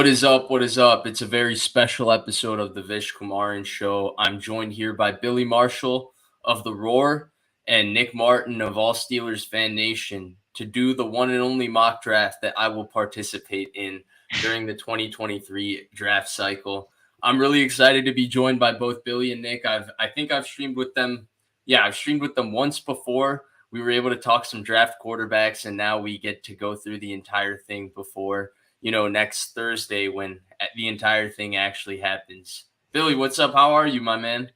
What is up? What is up? It's a very special episode of the Vish Kumaran show. I'm joined here by Billy Marshall of The Roar and Nick Martin of All Steelers Fan Nation to do the one and only mock draft that I will participate in during the 2023 draft cycle. I'm really excited to be joined by both Billy and Nick. I think I've streamed with them. Yeah, I've streamed with them once before. We were able to talk some draft quarterbacks, and now we get to go through the entire thing before next Thursday when the entire thing actually happens. Billy, what's up? How are you, my man?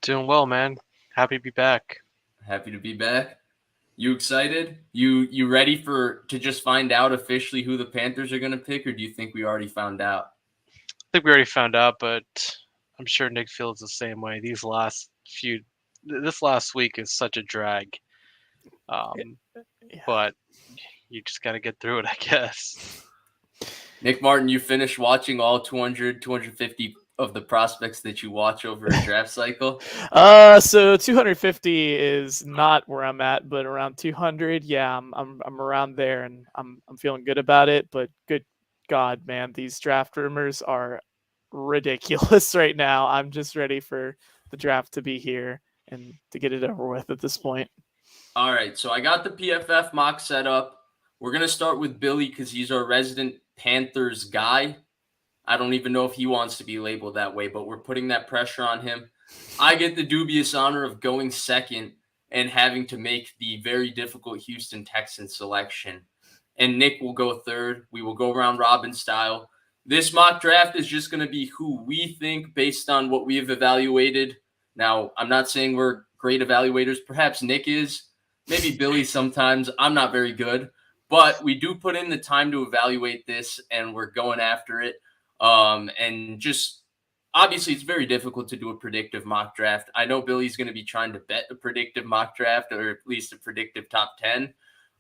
Doing well, man. Happy to be back. Happy to be back. You excited? You ready to just find out officially who the Panthers are going to pick, or do you think we already found out? I think we already found out, but I'm sure Nick feels the same way. This last week is such a drag. Yeah. But you just got to get through it, I guess. Nick Martin, you finished watching all 200, 250 of the prospects that you watch over a draft cycle? So 250 is not where I'm at, but around 200, yeah, I'm around there, and I'm feeling good about it. But good God, man, these draft rumors are ridiculous right now. I'm just ready for the draft to be here and to get it over with at this point. All right, so I got the PFF mock set up. We're going to start with Billy because he's our resident Panthers guy. I don't even know if he wants to be labeled that way, but we're putting that pressure on him. I get the dubious honor of going second and having to make the very difficult Houston Texans selection. And Nick will go third. We will go round robin style. This mock draft is just going to be who we think based on what we have evaluated. Now, I'm not saying we're great evaluators. Perhaps Nick is. Maybe Billy sometimes. I'm not very good. But we do put in the time to evaluate this, and we're going after it. And just obviously, it's very difficult to do a predictive mock draft. I know Billy's going to be trying to bet a predictive mock draft, or at least a predictive top 10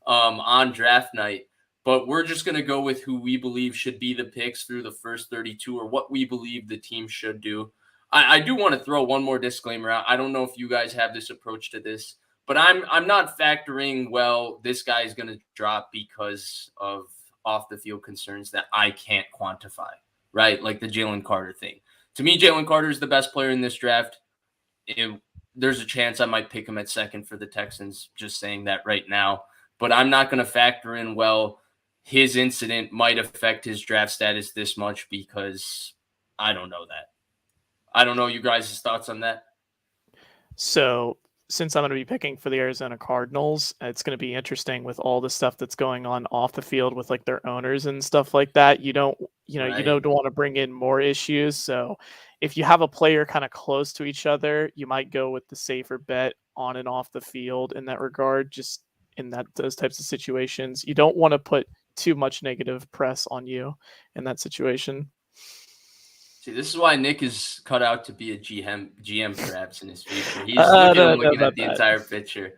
on draft night. But we're just going to go with who we believe should be the picks through the first 32, or what we believe the team should do. I do want to throw one more disclaimer out. I don't know if you guys have this approach to this, but I'm not factoring, well, this guy is going to drop because of off the field concerns that I can't quantify, right? Like the Jalen Carter thing. To me, Jalen Carter is the best player in this draft. There's a chance I might pick him at second for the Texans, just saying that right now. But I'm not going to factor in, well, his incident might affect his draft status this much because I don't know that. I don't know you guys' thoughts on that. So since I'm going to be picking for the Arizona Cardinals, it's going to be interesting with all the stuff that's going on off the field with like their owners and stuff like that. You don't want to bring in more issues. So if you have a player kind of close to each other, you might go with the safer bet on and off the field in that regard. Just in those types of situations, you don't want to put too much negative press on you in that situation. See, this is why Nick is cut out to be a GM perhaps in his future. He's looking at the entire picture.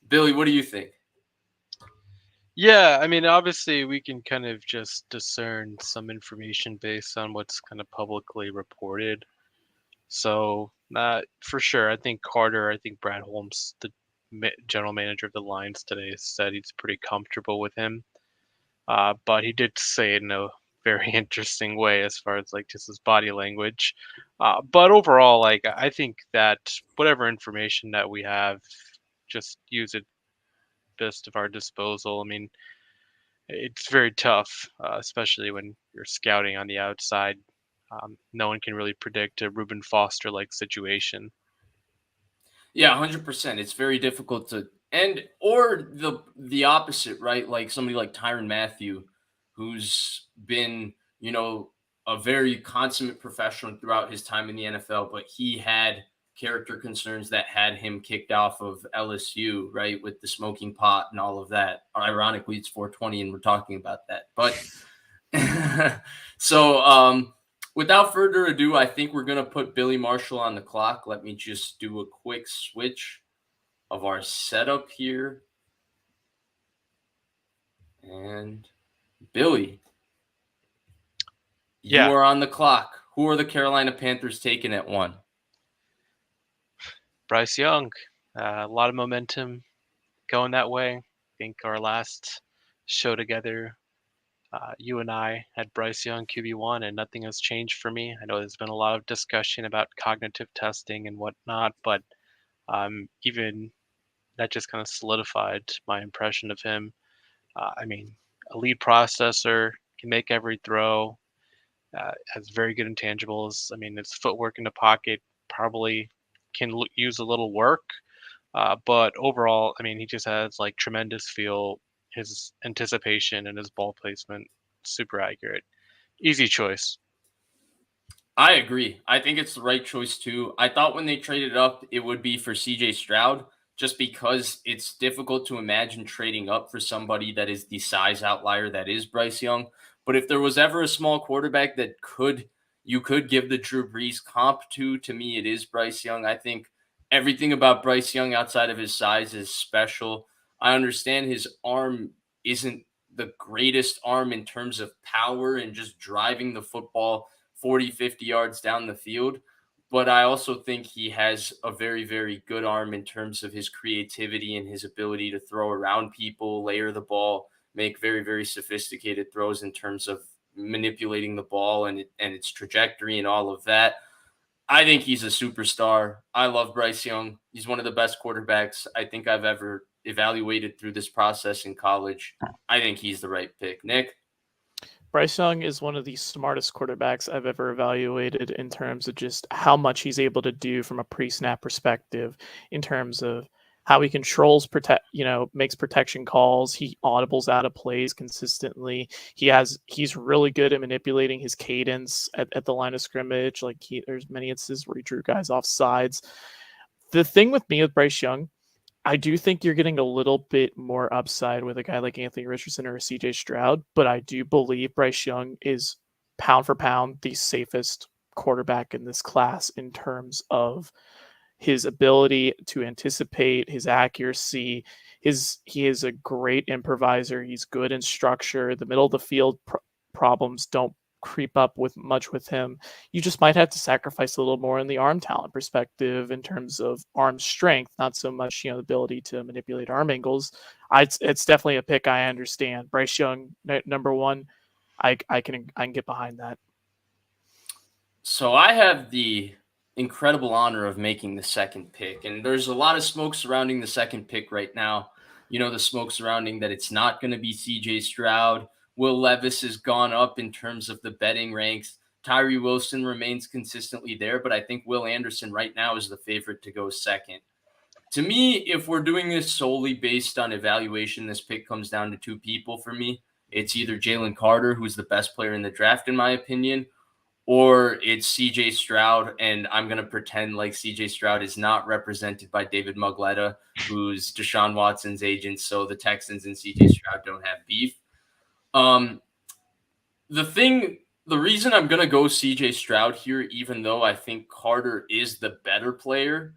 Billy, what do you think? Yeah, I mean, obviously, we can kind of just discern some information based on what's kind of publicly reported. So, for sure, I think Brad Holmes, the general manager of the Lions today, said he's pretty comfortable with him. But he did say it in a very interesting way as far as like just his body language. But overall, like I think that whatever information that we have, just use it best of our disposal. I mean, it's very tough, especially when you're scouting on the outside. No one can really predict a Reuben Foster like situation. Yeah, 100%. It's very difficult or the opposite, right? Like somebody like Tyrann Mathieu, who's been, a very consummate professional throughout his time in the NFL, but he had character concerns that had him kicked off of LSU, right? With the smoking pot and all of that. Ironically, it's 420 and we're talking about that. But so, without further ado, I think we're going to put Billy Marshall on the clock. Let me just do a quick switch of our setup here. And Billy, you are on the clock. Who are the Carolina Panthers taking at 1? Bryce Young. A lot of momentum going that way. I think our last show together, You and I had Bryce Young QB1, and nothing has changed for me. I know there's been a lot of discussion about cognitive testing and whatnot, but even that just kind of solidified my impression of him. I mean, a lead processor, can make every throw, has very good intangibles. I mean, his footwork in the pocket probably can use a little work, but overall, I mean, he just has like tremendous feel. His anticipation and his ball placement, super accurate. Easy choice. I agree. I think it's the right choice too. I thought when they traded up, it would be for CJ Stroud, just because it's difficult to imagine trading up for somebody that is the size outlier that is Bryce Young. But if there was ever a small quarterback that you could give the Drew Brees comp to me, it is Bryce Young. I think everything about Bryce Young outside of his size is special. I understand his arm isn't the greatest arm in terms of power and just driving the football 40, 50 yards down the field. But I also think he has a very, very good arm in terms of his creativity and his ability to throw around people, layer the ball, make very, very sophisticated throws in terms of manipulating the ball and its trajectory and all of that. I think he's a superstar. I love Bryce Young. He's one of the best quarterbacks I think I've ever evaluated through this process in college. I think he's the right pick. Nick? Bryce Young is one of the smartest quarterbacks I've ever evaluated in terms of just how much he's able to do from a pre-snap perspective, in terms of how he controls makes protection calls. He audibles out of plays consistently. He's really good at manipulating his cadence at the line of scrimmage. There's many instances where he drew guys off sides. The thing with me with Bryce Young, I do think you're getting a little bit more upside with a guy like Anthony Richardson or a CJ Stroud, but I do believe Bryce Young is pound for pound the safest quarterback in this class in terms of his ability to anticipate, his accuracy. He is a great improviser. He's good in structure. The middle of the field problems don't creep up with him. You just might have to sacrifice a little more in the arm talent perspective in terms of arm strength, not so much the ability to manipulate arm angles. It's definitely a pick I understand. Bryce Young, number one, I can get behind that. So I have the incredible honor of making the second pick, and there's a lot of smoke surrounding the second pick right now. The smoke surrounding that it's not going to be CJ Stroud. Will Levis has gone up in terms of the betting ranks. Tyree Wilson remains consistently there, but I think Will Anderson right now is the favorite to go second. To me, if we're doing this solely based on evaluation, this pick comes down to two people for me. It's either Jalen Carter, who's the best player in the draft, in my opinion, or it's CJ Stroud, and I'm going to pretend like CJ Stroud is not represented by David Mugletta, who's Deshaun Watson's agent, so the Texans and CJ Stroud don't have beef. The reason I'm going to go CJ Stroud here, even though I think Carter is the better player,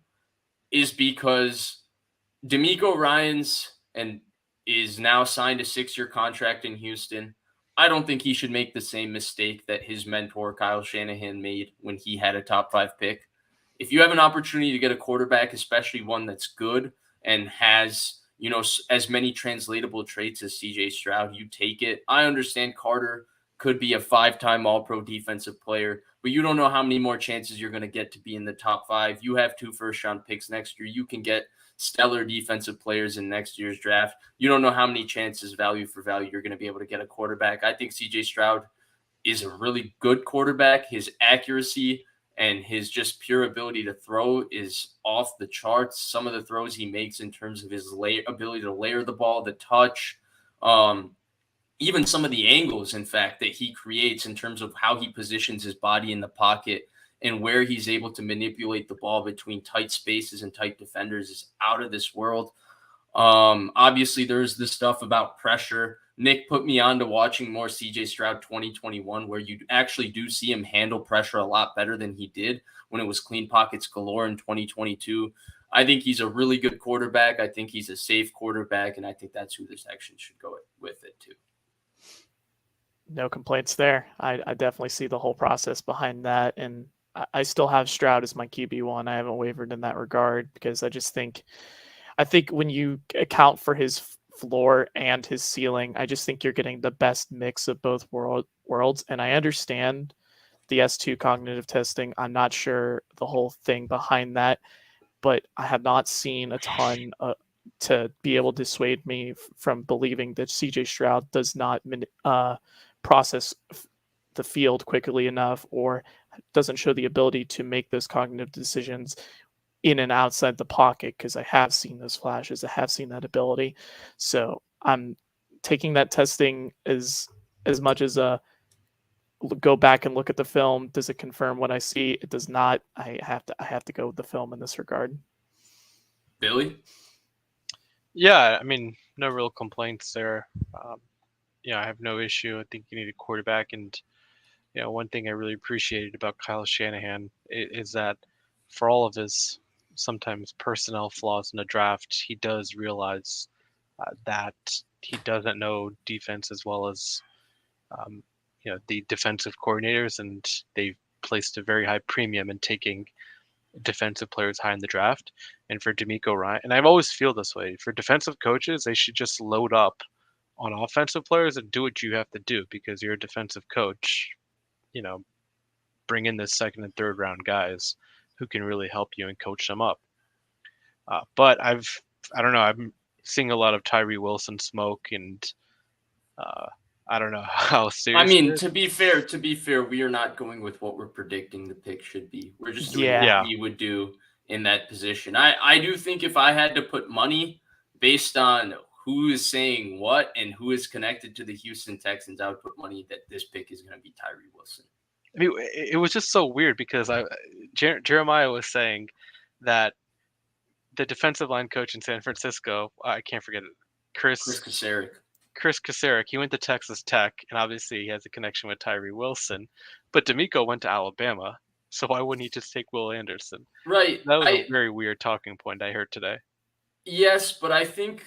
is because DeMeco Ryans is now signed a 6-year contract in Houston. I don't think he should make the same mistake that his mentor Kyle Shanahan made when he had a top 5 pick. If you have an opportunity to get a quarterback, especially one that's good and has, as many translatable traits as CJ Stroud, you take it. I understand Carter could be a 5-time All-Pro defensive player, but you don't know how many more chances you're going to get to be in the top 5. You have 2 first-round picks next year. You can get stellar defensive players in next year's draft. You don't know how many chances, value for value, you're going to be able to get a quarterback. I think CJ Stroud is a really good quarterback. His accuracy and his just pure ability to throw is off the charts. Some of the throws he makes in terms of his ability to layer the ball, the touch, even some of the angles, in fact, that he creates in terms of how he positions his body in the pocket and where he's able to manipulate the ball between tight spaces and tight defenders is out of this world. Obviously, there's the stuff about pressure. Nick put me on to watching more CJ Stroud 2021, where you actually do see him handle pressure a lot better than he did when it was clean pockets galore in 2022. I think he's a really good quarterback. I think he's a safe quarterback, and I think that's who this section should go with it too. No complaints there. I definitely see the whole process behind that, and I still have Stroud as my QB1. I haven't wavered in that regard because I think when you account for his floor and his ceiling. I just think you're getting the best mix of both worlds. And I understand the S2 cognitive testing. I'm not sure the whole thing behind that, but I have not seen a ton to be able to dissuade me from believing that CJ Stroud does not process the field quickly enough or doesn't show the ability to make those cognitive decisions in and outside the pocket, because I have seen those flashes. I have seen that ability. So I'm taking that testing as much as a go back and look at the film. Does it confirm what I see? It does not. I have to go with the film in this regard. Billy? Yeah, I mean, no real complaints there. I have no issue. I think you need a quarterback, and one thing I really appreciated about Kyle Shanahan is that for all of his sometimes personnel flaws in the draft, he does realize that he doesn't know defense as well as the defensive coordinators, and they've placed a very high premium in taking defensive players high in the draft. And for D'Amico Ryan, and I've always feel this way, for defensive coaches, they should just load up on offensive players and do what you have to do because you're a defensive coach. Bring in the second and third round guys who can really help you and coach them up. But I don't know, I'm seeing a lot of Tyree Wilson smoke, and I don't know how serious. I mean, to be fair, we are not going with what we're predicting the pick should be. We're just doing what we would do in that position. I do think if I had to put money based on who is saying what and who is connected to the Houston Texans, I would put money that this pick is going to be Tyree Wilson. I mean, it was just so weird because Jeremiah was saying that the defensive line coach in San Francisco, I can't forget it, Chris Kasarik, he went to Texas Tech, and obviously he has a connection with Tyree Wilson, but D'Amico went to Alabama, so why wouldn't he just take Will Anderson? Right. That was a very weird talking point I heard today. Yes, but I think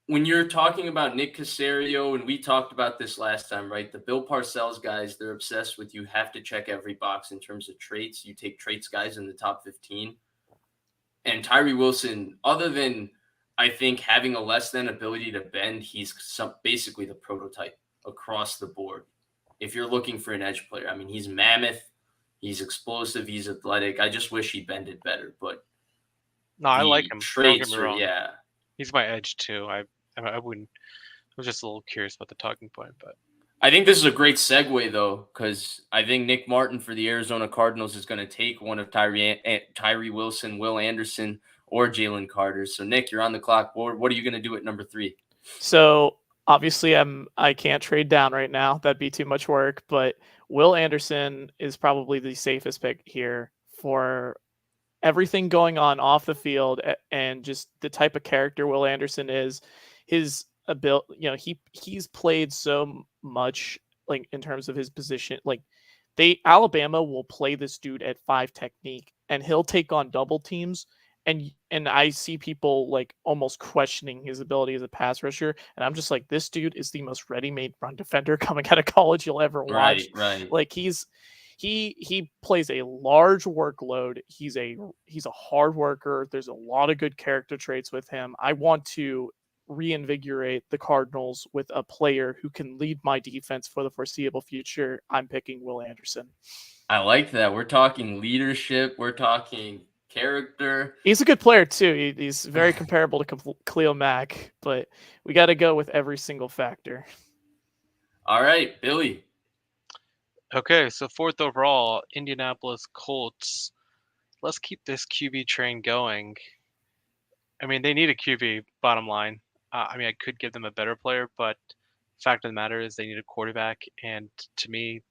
when you're talking about Nick Caserio, and we talked about this last time, right? The Bill Parcells guys, they're obsessed with you have to check every box in terms of traits. You take traits guys in the top 15. And Tyree Wilson, other than I think having a less than ability to bend, he's basically the prototype across the board. If you're looking for an edge player, I mean, he's mammoth, he's explosive, he's athletic. I just wish he bended better, but no, I like him. Traits Don't get me wrong. Yeah, he's my edge too. I wouldn't. I was just a little curious about the talking point, but I think this is a great segue though, because I think Nick Martin for the Arizona Cardinals is going to take one of Tyree Wilson, Will Anderson, or Jalen Carter. So Nick, you're on the clock. What are you going to do at number 3? So obviously I can't trade down right now. That'd be too much work. But Will Anderson is probably the safest pick here for everything going on off the field and just the type of character Will Anderson is. His ability, he's played so much, like in terms of his position. Like Alabama will play this dude at 5 technique, and he'll take on double teams. And I see people like almost questioning his ability as a pass rusher, and I'm just like, this dude is the most ready-made run defender coming out of college you'll ever watch. Right. Like he plays a large workload. He's a hard worker. There's a lot of good character traits with him. I want to reinvigorate the Cardinals with a player who can lead my defense for the foreseeable future. I'm picking Will Anderson. I like that. We're talking leadership. We're talking character. He's a good player too. He's very comparable to Khalil Mack, but we got to go with every single factor. All right, Billy. Okay, so 4th overall, Indianapolis Colts. Let's keep this QB train going. I mean, they need a QB, bottom line. I mean, I could give them a better player, but fact of the matter is they need a quarterback. And to me,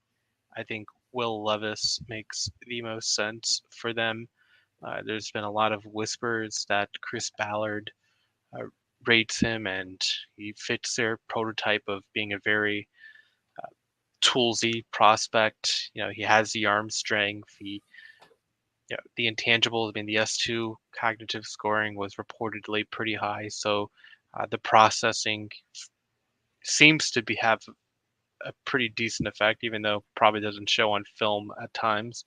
I think Will Levis makes the most sense for them. There's been a lot of whispers that Chris Ballard rates him, and he fits their prototype of being a very toolsy prospect. He has the arm strength. The intangibles. I mean, the S2 cognitive scoring was reportedly pretty high, so the processing seems to have a pretty decent effect, even though probably doesn't show on film at times.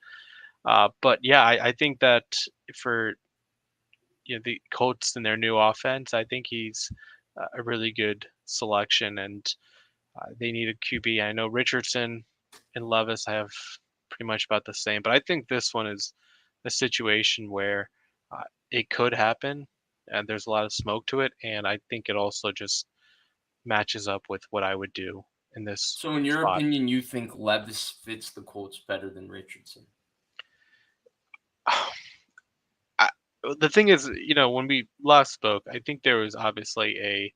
But yeah, I think that for the Colts and their new offense, I think he's a really good selection, and they need a QB. I know Richardson and Levis have pretty much about the same, but I think this one is a situation where it could happen, and there's a lot of smoke to it, and I think it also just matches up with what I would do in this So, in your spot. opinion, you think Levis fits the Colts better than Richardson? I, the thing is, when we last spoke, I think there was obviously a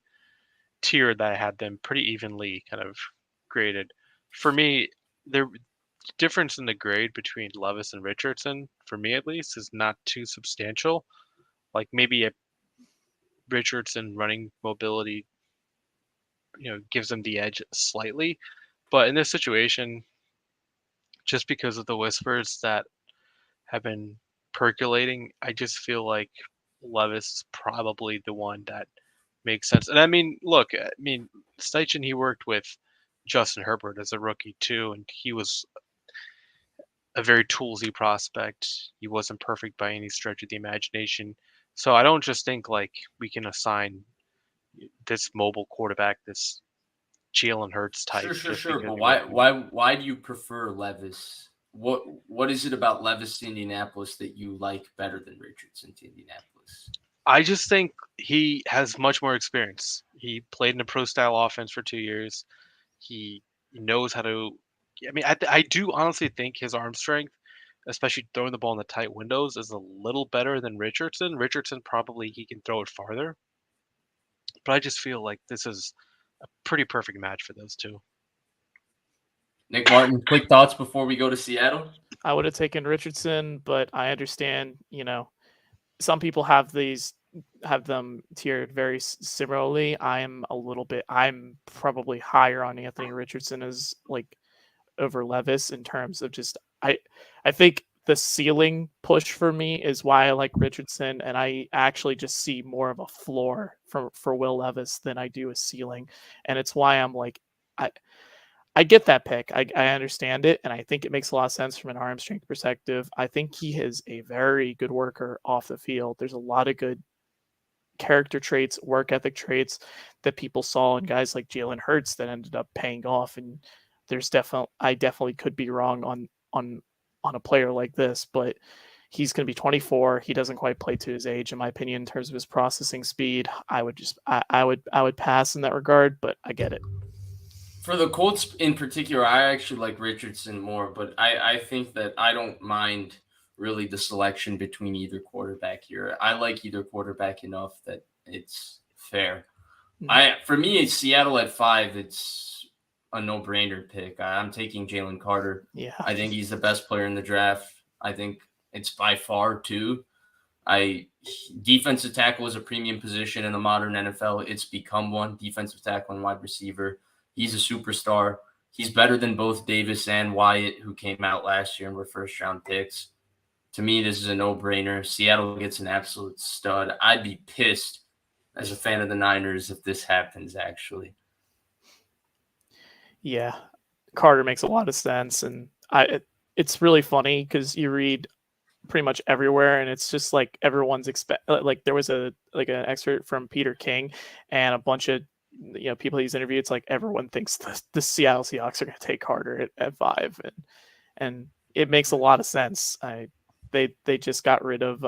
tier that had them pretty evenly kind of graded. For me, the difference in the grade between Levis and Richardson, for me at least, is not too substantial. Like maybe a Richardson running mobility, gives them the edge slightly. But in this situation, just because of the whispers that have been percolating, I just feel like Levis is probably the one that makes sense. And I mean, look, Steichen, he worked with Justin Herbert as a rookie too, and he was a very toolsy prospect. He wasn't perfect by any stretch of the imagination. So I don't just think like we can assign this mobile quarterback, this Jalen Hurts type, just Sure. because But he worked with. why do you prefer Levis? What is it about Levis to Indianapolis that you like better than Richardson to Indianapolis? I just think he has much more experience. He played in a pro style offense for 2 years. He knows how to. I mean, I do honestly think his arm strength, especially throwing the ball in the tight windows, is a little better than Richardson. Richardson probably he can throw it farther, but I just feel like this is a pretty perfect match for those two. Nick Martin, quick thoughts before we go to Seattle? I would have taken Richardson, but I understand, some people have them tiered very similarly. I'm probably higher on Anthony Richardson as like over Levis in terms of just I think the ceiling push for me is why I like Richardson, and I actually just see more of a floor for Will Levis than I do a ceiling, and it's why I'm like I get that pick. I understand it, and I think it makes a lot of sense from an arm strength perspective. I think he is a very good worker off the field. There's a lot of good character traits, work ethic traits that people saw in guys like Jalen Hurts that ended up paying off. And I definitely could be wrong on a player like this, but he's going to be 24. He doesn't quite play to his age, in my opinion, in terms of his processing speed. I would pass in that regard, but I get it. For the Colts in particular, I actually like Richardson more, but I think that I don't mind really the selection between either quarterback here. I like either quarterback enough that it's fair. For me, Seattle at 5, it's a no-brainer pick. I'm taking Jalen Carter. Yeah. I think he's the best player in the draft. I think it's by far too. Defensive tackle is a premium position in the modern NFL. It's become one. Defensive tackle and wide receiver. He's a superstar. He's better than both Davis and Wyatt, who came out last year and were first-round picks. To me, this is a no-brainer. Seattle gets an absolute stud. I'd be pissed as a fan of the Niners if this happens, actually. Yeah. Carter makes a lot of sense. And it's really funny because you read pretty much everywhere, and it's just like everyone's like there was an excerpt from Peter King and a bunch of people he's interviewed. It's like everyone thinks the Seattle Seahawks are going to take Carter at 5, and it makes a lot of sense. They just got rid of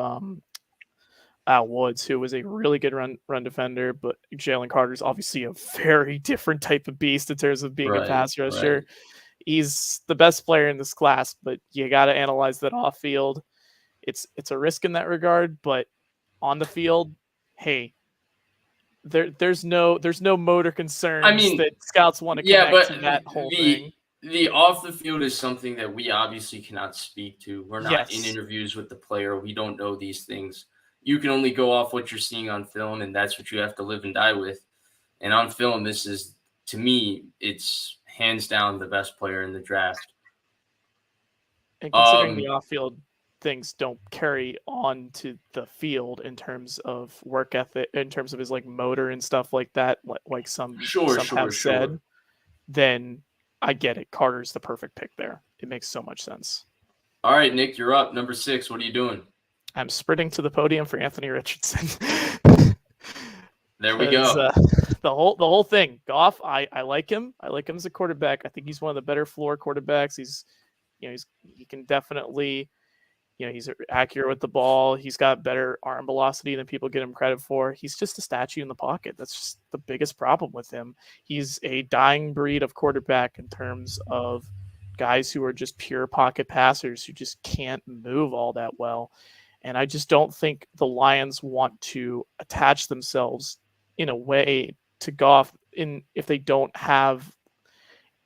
Al Woods, who was a really good run defender, but Jalen Carter's obviously a very different type of beast in terms of being a pass rusher. Right. He's the best player in this class, but you got to analyze that off field. It's a risk in that regard, but on the field, hey, there's no motor concerns that scouts want to connect to that whole thing. The off the field is something that we obviously cannot speak to. We're not in interviews with the player. We don't know these things. You can only go off what you're seeing on film, and that's what you have to live and die with. And on film, this is, to me, it's hands down the best player in the draft. And considering the off-field things don't carry on to the field in terms of work ethic, in terms of his like motor and stuff like that, like some have said, then I get it. Carter's the perfect pick there. It makes so much sense. All right, Nick, you're up. Number 6. What are you doing? I'm sprinting to the podium for Anthony Richardson. There we go. the whole thing. Goff, I like him. I like him as a quarterback. I think he's one of the better floor quarterbacks. He can definitely, he's accurate with the ball. He's got better arm velocity than people get him credit for. He's just a statue in the pocket. That's just the biggest problem with him. He's a dying breed of quarterback in terms of guys who are just pure pocket passers who just can't move all that well. And I just don't think the Lions want to attach themselves in a way to Goff if they don't have,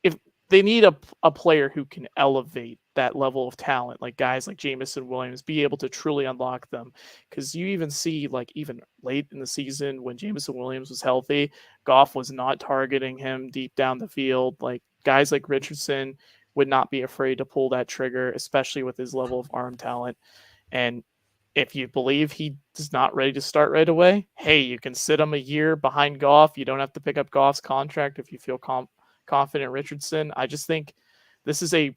if they need a player who can elevate that level of talent, like guys like Jamison Williams, be able to truly unlock them. Because you even see, like, even late in the season when Jamison Williams was healthy, Goff was not targeting him deep down the field. Like, guys like Richardson would not be afraid to pull that trigger, especially with his level of arm talent. And if you believe he is not ready to start right away, hey, you can sit him a year behind Goff. You don't have to pick up Goff's contract if you feel confident Richardson. I just think this is a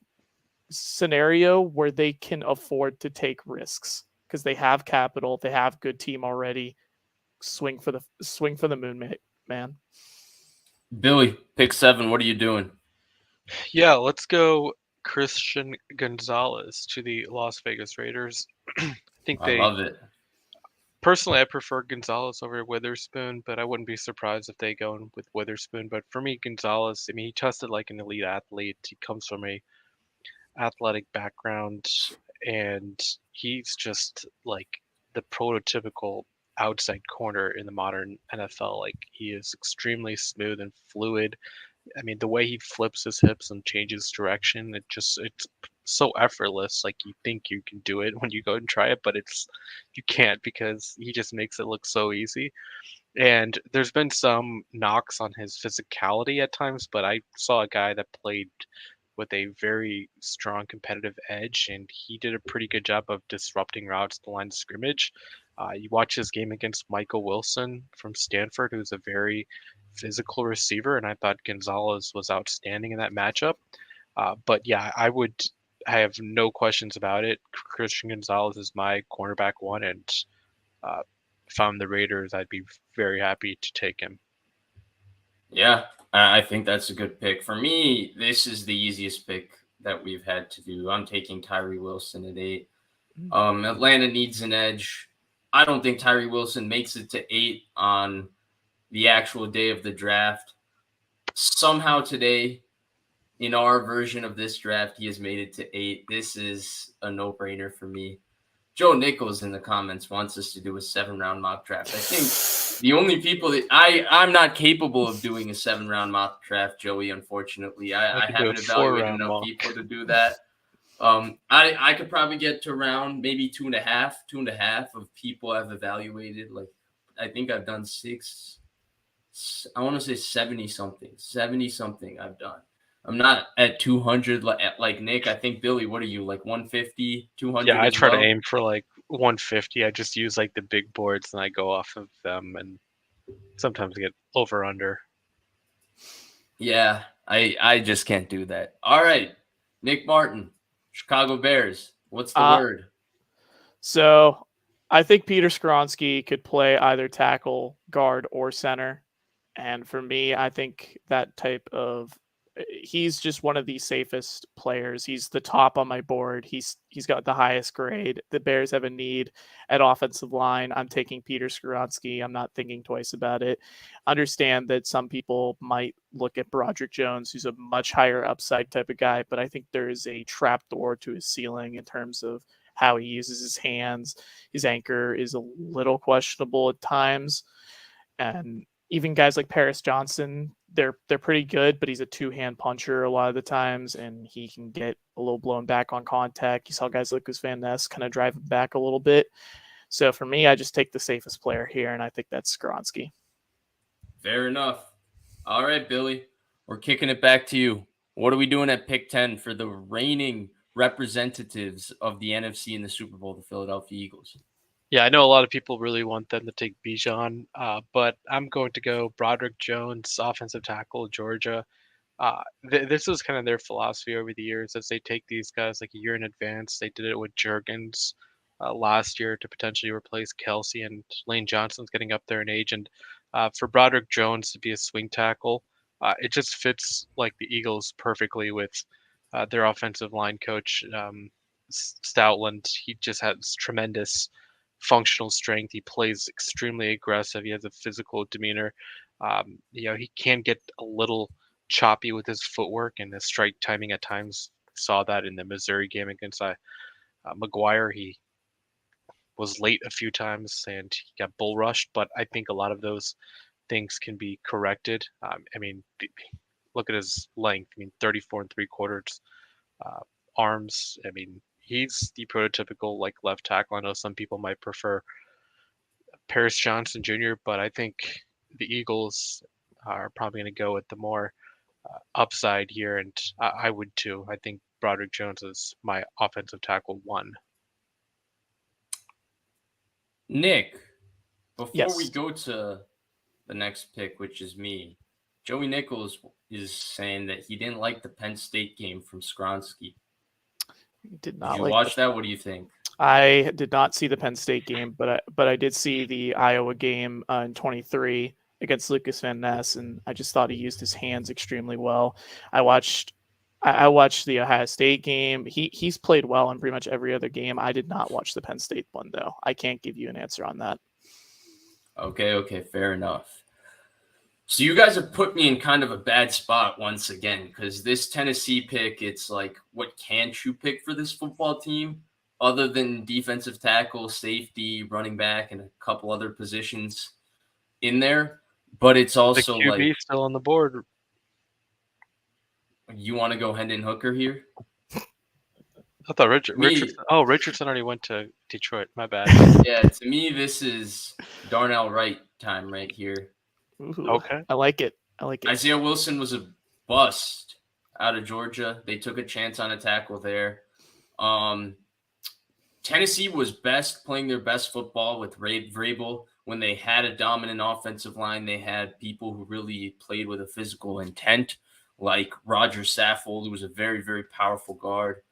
scenario where they can afford to take risks because they have capital, they have good team already. Swing for the moon, man. Billy, pick 7. What are you doing? Yeah, let's go Christian Gonzalez to the Las Vegas Raiders. I love it. Personally, I prefer Gonzalez over Witherspoon, but I wouldn't be surprised if they go with Witherspoon. But for me, Gonzalez, I mean, he tested like an elite athlete. He comes from a athletic background, and he's just like the prototypical outside corner in the modern NFL. Like, he is extremely smooth and fluid. I mean, the way he flips his hips and changes direction, it's so effortless. Like, you think you can do it when you go and try it, but you can't, because he just makes it look so easy. And there's been some knocks on his physicality at times, but I saw a guy that played with a very strong competitive edge, and he did a pretty good job of disrupting routes at the line of scrimmage. You watch his game against Michael Wilson from Stanford, who's a very physical receiver, and I thought Gonzalez was outstanding in that matchup. But yeah, I have no questions about it. Christian Gonzalez is my cornerback 1, and if I'm the Raiders, I'd be very happy to take him. Yeah, I think that's a good pick. For me, this is the easiest pick that we've had to do. I'm taking Tyree Wilson at 8. Atlanta needs an edge. I don't think Tyree Wilson makes it to 8 on the actual day of the draft. Somehow today, in our version of this draft, he has made it to 8. This is a no-brainer for me. Joe Nichols in the comments wants us to do a 7-round mock draft. I think the only people that I'm not capable of doing a 7-round mock draft, Joey, unfortunately. I haven't evaluated enough people to do that. I could probably get to around maybe 2.5 of people I've evaluated. Like, I think I've done 6. I want to say 70 something I've done. I'm not at 200 like Nick. I think, Billy, what are you, like 150, 200? Yeah, I try to aim for like 150. I just use like the big boards and I go off of them, and sometimes I get over under. Yeah, I just can't do that. All right, Nick Martin, Chicago Bears. What's the word? So I think Peter Skoronski could play either tackle, guard, or center. And for me, I think that type of he's just one of the safest players. He's the top on my board. He's got the highest grade. The Bears have a need at offensive line. I'm taking Peter Skoronski. I'm not thinking twice about it. Understand that some people might look at Broderick Jones, who's a much higher upside type of guy, but I think there is a trapdoor to his ceiling in terms of how he uses his hands. His anchor is a little questionable at times. And even guys like Paris Johnson, they're pretty good, but he's a two-hand puncher a lot of the times, and he can get a little blown back on contact. You saw guys like Gus Van Ness kind of drive him back a little bit. So for me, I just take the safest player here, and I think that's Skoronski. Fair enough. All right, Billy, we're kicking it back to you. What are we doing at pick 10 for the reigning representatives of the NFC in the Super Bowl, the Philadelphia Eagles? Yeah, I know a lot of people really want them to take Bijan, but I'm going to go Broderick Jones, offensive tackle, Georgia. This was kind of their philosophy over the years, as they take these guys like a year in advance. They did it with Juergens last year to potentially replace Kelsey, and Lane Johnson's getting up there in age. And For Broderick Jones to be a swing tackle, it just fits like the Eagles perfectly with their offensive line coach, Stoutland. He just has tremendous functional strength. He plays extremely aggressive. He has a physical demeanor. He can get a little choppy with his footwork and his strike timing at times. Saw that in the Missouri game against McGuire. He was late a few times and he got bull rushed, but I think a lot of those things can be corrected. Look at his length. 34 and 3/4 arms. He's the prototypical like left tackle. I know some people might prefer Paris Johnson Jr., but I think the Eagles are probably going to go with the more upside here, and I would too. I think Broderick Jones is my offensive tackle one. Nick, before we Yes. go to the next pick, which is me, Joey Nichols is saying that he didn't like the Penn State game from Skronsky. Did Did not you like watch that? What do you think? I did not see the Penn State game, but I did see the Iowa game in 23 against Lucas Van Ness, and I just thought he used his hands extremely well. I watched I watched the Ohio State game. He's played well in pretty much every other game. I did not watch the Penn State one though. I can't give you an answer on that. Okay, fair enough. So you guys have put me in kind of a bad spot once again, because this Tennessee pick, it's like, what can't you pick for this football team other than defensive tackle, safety, running back, and a couple other positions in there? But it's The also like, QB still on the board. you want to go Hendon Hooker here? I thought Me- Richardson. Oh, Richardson already went to Detroit. My bad. Yeah, to me, this is Darnell Wright time right here. Ooh, Okay. I like it. I like it. Isaiah Wilson was a bust out of Georgia. They took a chance on a tackle there. Tennessee was best playing their best football with Vrabel when they had a dominant offensive line. They had people who really played with a physical intent, like Roger Saffold, who was a very, very powerful guard.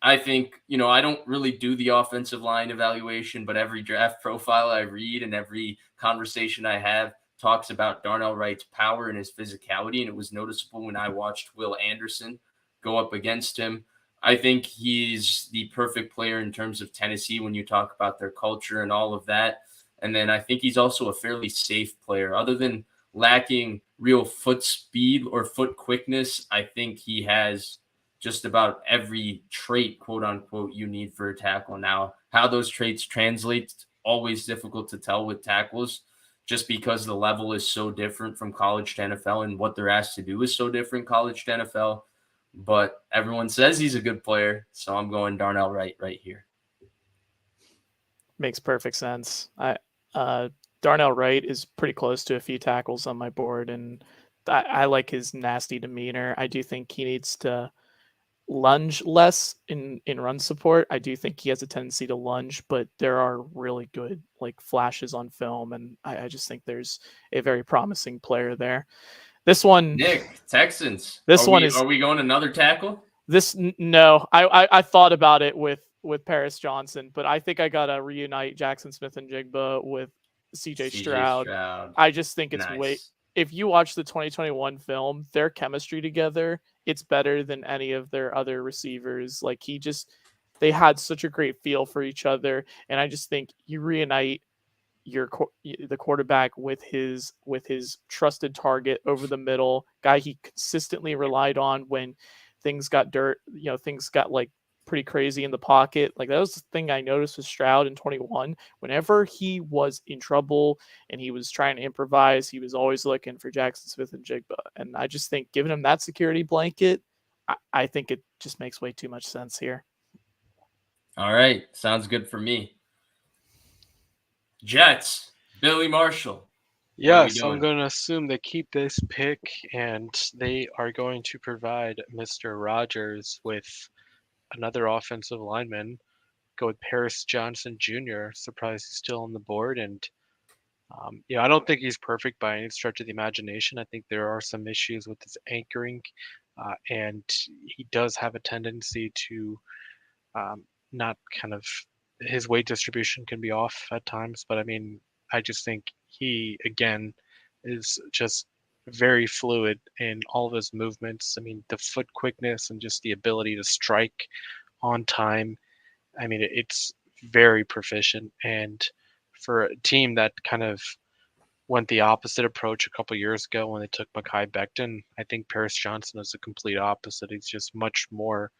I think, I don't really do the offensive line evaluation, but every draft profile I read and every conversation I have talks about Darnell Wright's power and his physicality. And it was noticeable when I watched Will Anderson go up against him. I think he's the perfect player in terms of Tennessee when you talk about their culture and all of that. And then I think he's also a fairly safe player. Other than lacking real foot speed or foot quickness, I think he has just about every trait, quote unquote, you need for a tackle. Now, how those traits translate, always difficult to tell with tackles, just because the level is so different from college to NFL and what they're asked to do is so different college to NFL. But everyone says he's a good player, so I'm going Darnell Wright right here. Makes perfect sense. Darnell Wright is pretty close to a few tackles on my board, and I like his nasty demeanor. I do think he needs to lunge less in run support. I do think he has a tendency to lunge, but there are really good like flashes on film, and I just think there's a very promising player there. This one, Nick, Texans. This one is Are we going another tackle? No. I thought about it with Paris Johnson, but I think I gotta reunite Jackson Smith and Jigba with CJ Stroud. I just think it's way. Nice. If you watch the 2021 film, their chemistry together, it's better than any of their other receivers. Like they had such a great feel for each other, and I just think you reunite the quarterback with his trusted target over the middle, guy he consistently relied on when things got things got like pretty crazy in the pocket. Like that was the thing I noticed with Stroud in 21. Whenever he was in trouble and he was trying to improvise, he was always looking for Jackson Smith and Jigba. And I just think giving him that security blanket, I think it just makes way too much sense here. All right. Sounds good for me. Jets, Billy Marshall. Yes, I'm going to assume they keep this pick and they are going to provide Mr. Rogers with another offensive lineman. Go with Paris Johnson Jr. Surprised he's still on the board. And, I don't think he's perfect by any stretch of the imagination. I think there are some issues with his anchoring, and he does have a tendency to not kind of his weight distribution can be off at times. But I just think he, again, is just very fluid in all of his movements. I mean, the foot quickness and just the ability to strike on time. I mean, it's very proficient. And for a team that kind of went the opposite approach a couple years ago when they took Mekhi Becton, I think Paris Johnson is the complete opposite. He's just much more.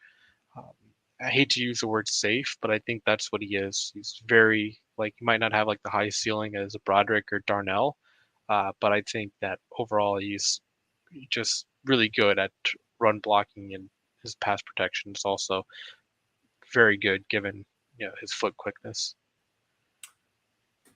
Um, I hate to use the word safe, but I think that's what he is. He's very like he might not have like the high ceiling as a Broderick or Darnell, but I think that overall he's just really good at run blocking, and his pass protection is also very good given his foot quickness.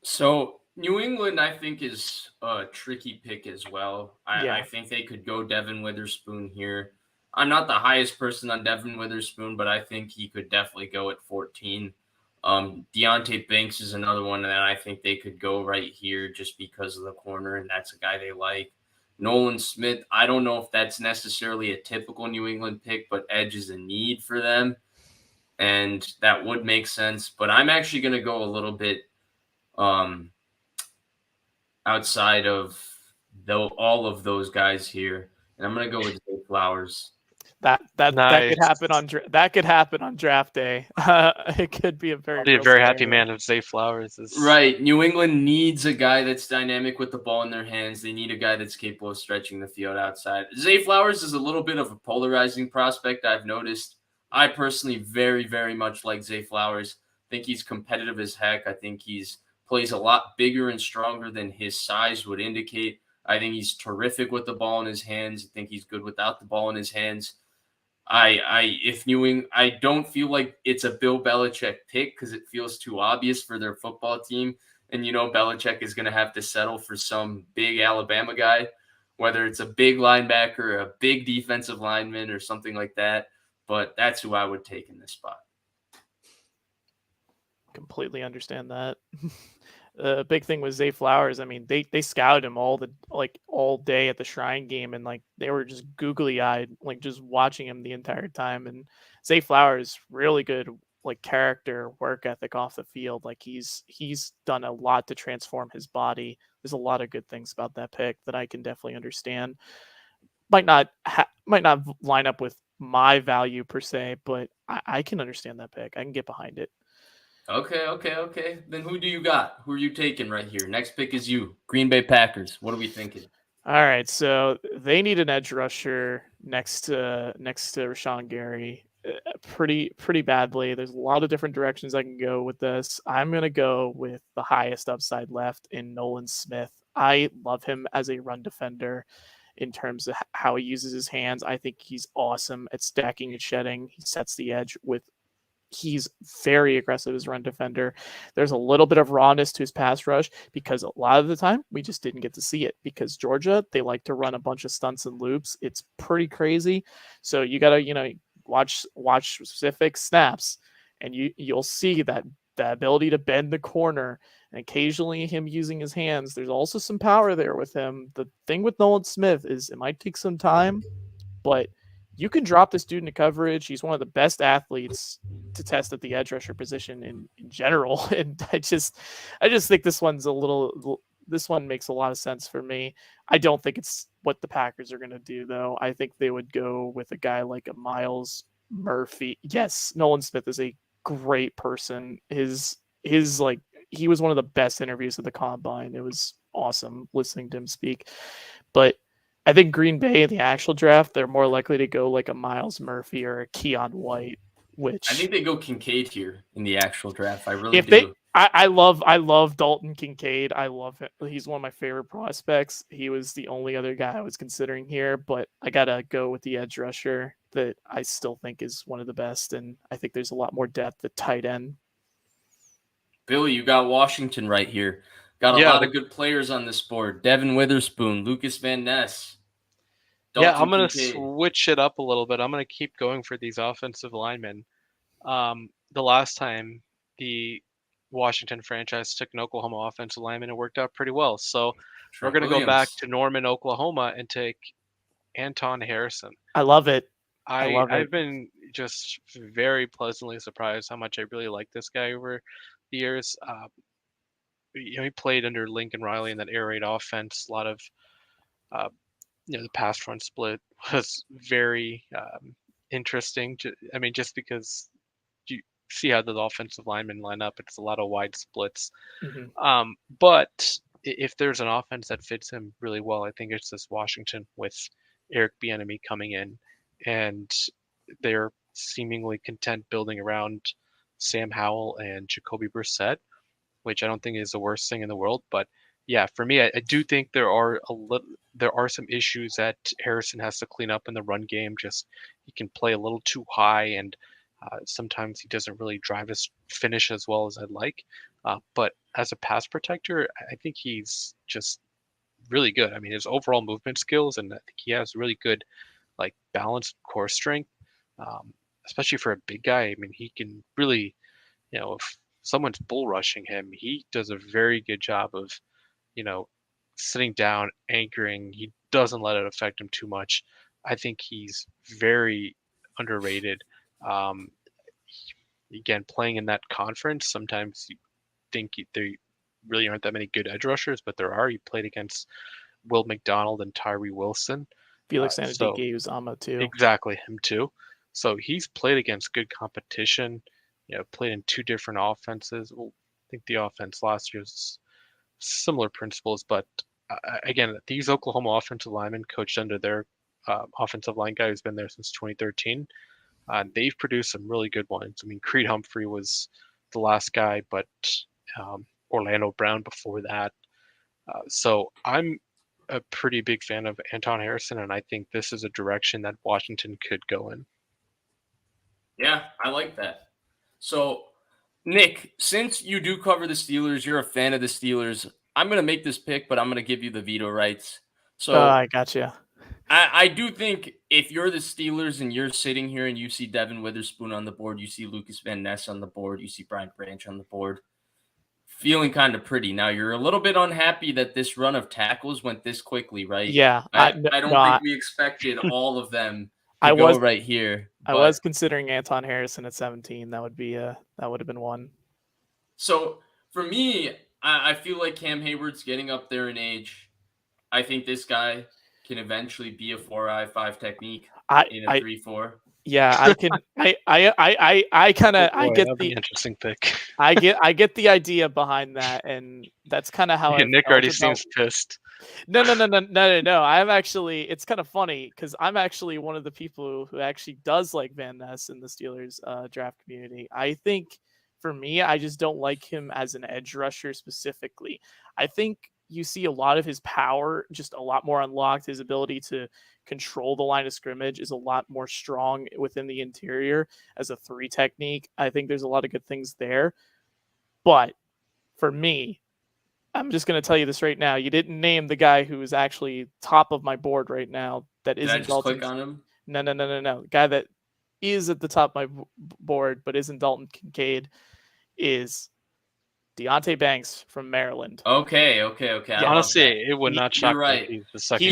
So New England, I think, is a tricky pick as well. I think they could go Devin Witherspoon here. I'm not the highest person on Devin Witherspoon, but I think he could definitely go at 14. Deontay Banks is another one that I think they could go right here just because of the corner, and that's a guy they like. Nolan Smith, I don't know if that's necessarily a typical New England pick, but edge is a need for them, and that would make sense. But I'm actually going to go a little bit outside of all of those guys here, and I'm gonna go with Zay Flowers. That Nice. could happen on that could happen on draft day. It could be a very I'll be a real very happy scenario. man if Zay Flowers is Right. New England needs a guy that's dynamic with the ball in their hands. They need a guy that's capable of stretching the field outside. Zay Flowers is a little bit of a polarizing prospect, I've noticed. I personally very, very much like Zay Flowers. I think he's competitive as heck. I think he's plays a lot bigger and stronger than his size would indicate. I think he's terrific with the ball in his hands. I think he's good without the ball in his hands. I don't feel like it's a Bill Belichick pick because it feels too obvious for their football team. And Belichick is going to have to settle for some big Alabama guy, whether it's a big linebacker, a big defensive lineman, or something like that. But that's who I would take in this spot. Completely understand that. The big thing with Zay Flowers, I mean, they scouted him all day at the Shrine game, and like they were just googly eyed, like just watching him the entire time. And Zay Flowers really good, like character, work ethic off the field. Like he's done a lot to transform his body. There's a lot of good things about that pick that I can definitely understand. Might not line up with my value per se, but I can understand that pick. I can get behind it. Okay. Then who do you got? Who are you taking right here? Next pick is you. Green Bay Packers. What are we thinking? All right, so they need an edge rusher next to Rashawn Gary, pretty badly. There's a lot of different directions I can go with this. I'm gonna go with the highest upside left in Nolan Smith. I love him as a run defender in terms of how he uses his hands. I think he's awesome at stacking and shedding. He sets the edge with. He's very aggressive as run defender. There's a little bit of rawness to his pass rush because a lot of the time we just didn't get to see it because Georgia, they like to run a bunch of stunts and loops. It's pretty crazy. So you got to, watch specific snaps and you'll see that the ability to bend the corner and occasionally him using his hands. There's also some power there with him. The thing with Nolan Smith is it might take some time, but you can drop this dude into coverage. He's one of the best athletes to test at the edge rusher position in general. And I just think this one makes a lot of sense for me. I don't think it's what the Packers are going to do though. I think they would go with a guy like a Miles Murphy. Yes, Nolan Smith is a great person. He was one of the best interviews of the combine. It was awesome listening to him speak. But I think Green Bay in the actual draft, they're more likely to go like a Miles Murphy or a Keon White, which I think they go Kincaid here in the actual draft. I really do. I love Dalton Kincaid. I love him. He's one of my favorite prospects. He was the only other guy I was considering here, but I gotta go with the edge rusher that I still think is one of the best, and I think there's a lot more depth at tight end. Billy, you got Washington right here. Got a lot of good players on this board. Devin Witherspoon, Lucas Van Ness. I'm going to switch it up a little bit. I'm going to keep going for these offensive linemen. The last time the Washington franchise took an Oklahoma offensive lineman, it worked out pretty well. So we're going to go back to Norman, Oklahoma, and take Anton Harrison. I love it. I've been just very pleasantly surprised how much I really like this guy over the years. he played under Lincoln Riley in that air raid offense. A lot of uh, the pass run split was very interesting. I mean, just because you see how the offensive linemen line up, it's a lot of wide splits. But if there's an offense that fits him really well, I think it's this Washington with Eric Bieniemy coming in, and they're seemingly content building around Sam Howell and Jacoby Brissett, which I don't think is the worst thing in the world. But yeah, for me, I do think there are some issues that Harrison has to clean up in the run game. Just he can play a little too high, and sometimes he doesn't really drive his finish as well as I'd like. But as a pass protector, I think he's just really good. I mean, his overall movement skills, and I think he has really good like balanced core strength, especially for a big guy. I mean, he can really, if someone's bull rushing him, he does a very good job of, sitting down, anchoring. He doesn't let it affect him too much. I think he's very underrated. Um, Again, playing in that conference, sometimes you think there really aren't that many good edge rushers, but there are. He played against Will McDonald and Tyree Wilson. Felix Anudike-Uzomah too. Exactly, him too. So he's played against good competition. Played in two different offenses. Well, I think the offense last year was similar principles, but again, these Oklahoma offensive linemen coached under their offensive line guy who's been there since 2013. They've produced some really good ones. I mean, Creed Humphrey was the last guy, but Orlando Brown before that. So I'm a pretty big fan of Anton Harrison, and I think this is a direction that Washington could go in. Yeah, I like that. So, Nick, since you do cover the Steelers, you're a fan of the Steelers, I'm going to make this pick, but I'm going to give you the veto rights. So I gotcha. I do think if you're the Steelers and you're sitting here and you see Devin Witherspoon on the board, you see Lucas Van Ness on the board, you see Brian Branch on the board, feeling kind of pretty. Now, you're a little bit unhappy that this run of tackles went this quickly, right? Yeah. I don't think we expected all of them to go right here. I was considering Anton Harrison at 17. That would have been one. So for me, I feel like Cam Hayward's getting up there in age. I think this guy can eventually be a 4-5 technique in a 3-4. Yeah, I can. I kind of get the interesting pick. I get the idea behind that, and that's kind of how Nick already seems pissed. No. I'm actually. It's kind of funny because I'm actually one of the people who actually does like Van Ness in the Steelers draft community. I think for me, I just don't like him as an edge rusher specifically. I think you see a lot of his power just a lot more unlocked. His ability to control the line of scrimmage is a lot more strong within the interior as a 3 technique. I think there's a lot of good things there. But for me, I'm just going to tell you this right now. You didn't name the guy who is actually top of my board right now. That isn't Dalton. Click on him? No. The guy that is at the top of my board but isn't Dalton Kincaid is Deonte Banks from Maryland. Okay. Honestly, it would not shock me. Right. He's the second.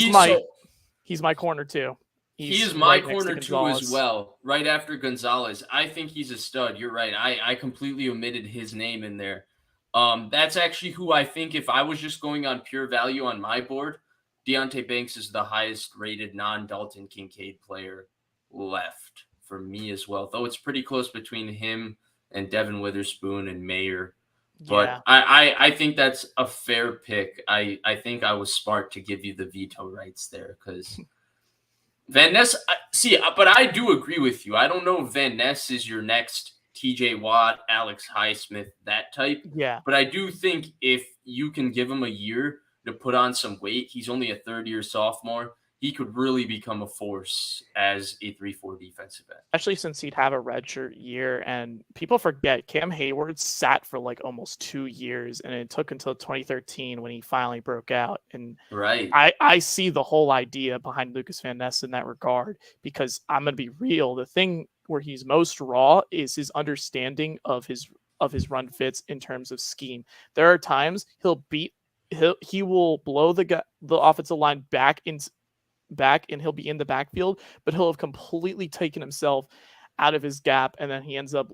He's my corner too. He is my corner too as well. Right after Gonzalez, I think he's a stud. You're right. I completely omitted his name in there. That's actually who I think if I was just going on pure value on my board, Deonte Banks is the highest rated non-Dalton Kincaid player left for me as well. Though it's pretty close between him and Devin Witherspoon and Mayer. But yeah. I think that's a fair pick. I think I was smart to give you the veto rights there because Van Ness, but I do agree with you. I don't know if Van Ness is your next TJ Watt, Alex Highsmith, that type. Yeah. But I do think if you can give him a year to put on some weight, he's only a third-year sophomore, he could really become a force as a 3-4 defensive end. Especially since he'd have a redshirt year, and people forget Cam Hayward sat for like almost 2 years, and it took until 2013 when he finally broke out. And right, I see the whole idea behind Lucas Van Ness in that regard, because I'm gonna be real. The thing where he's most raw is his understanding of his run fits in terms of scheme. There are times he will blow the offensive line back and he'll be in the backfield, but he'll have completely taken himself out of his gap, and then he ends up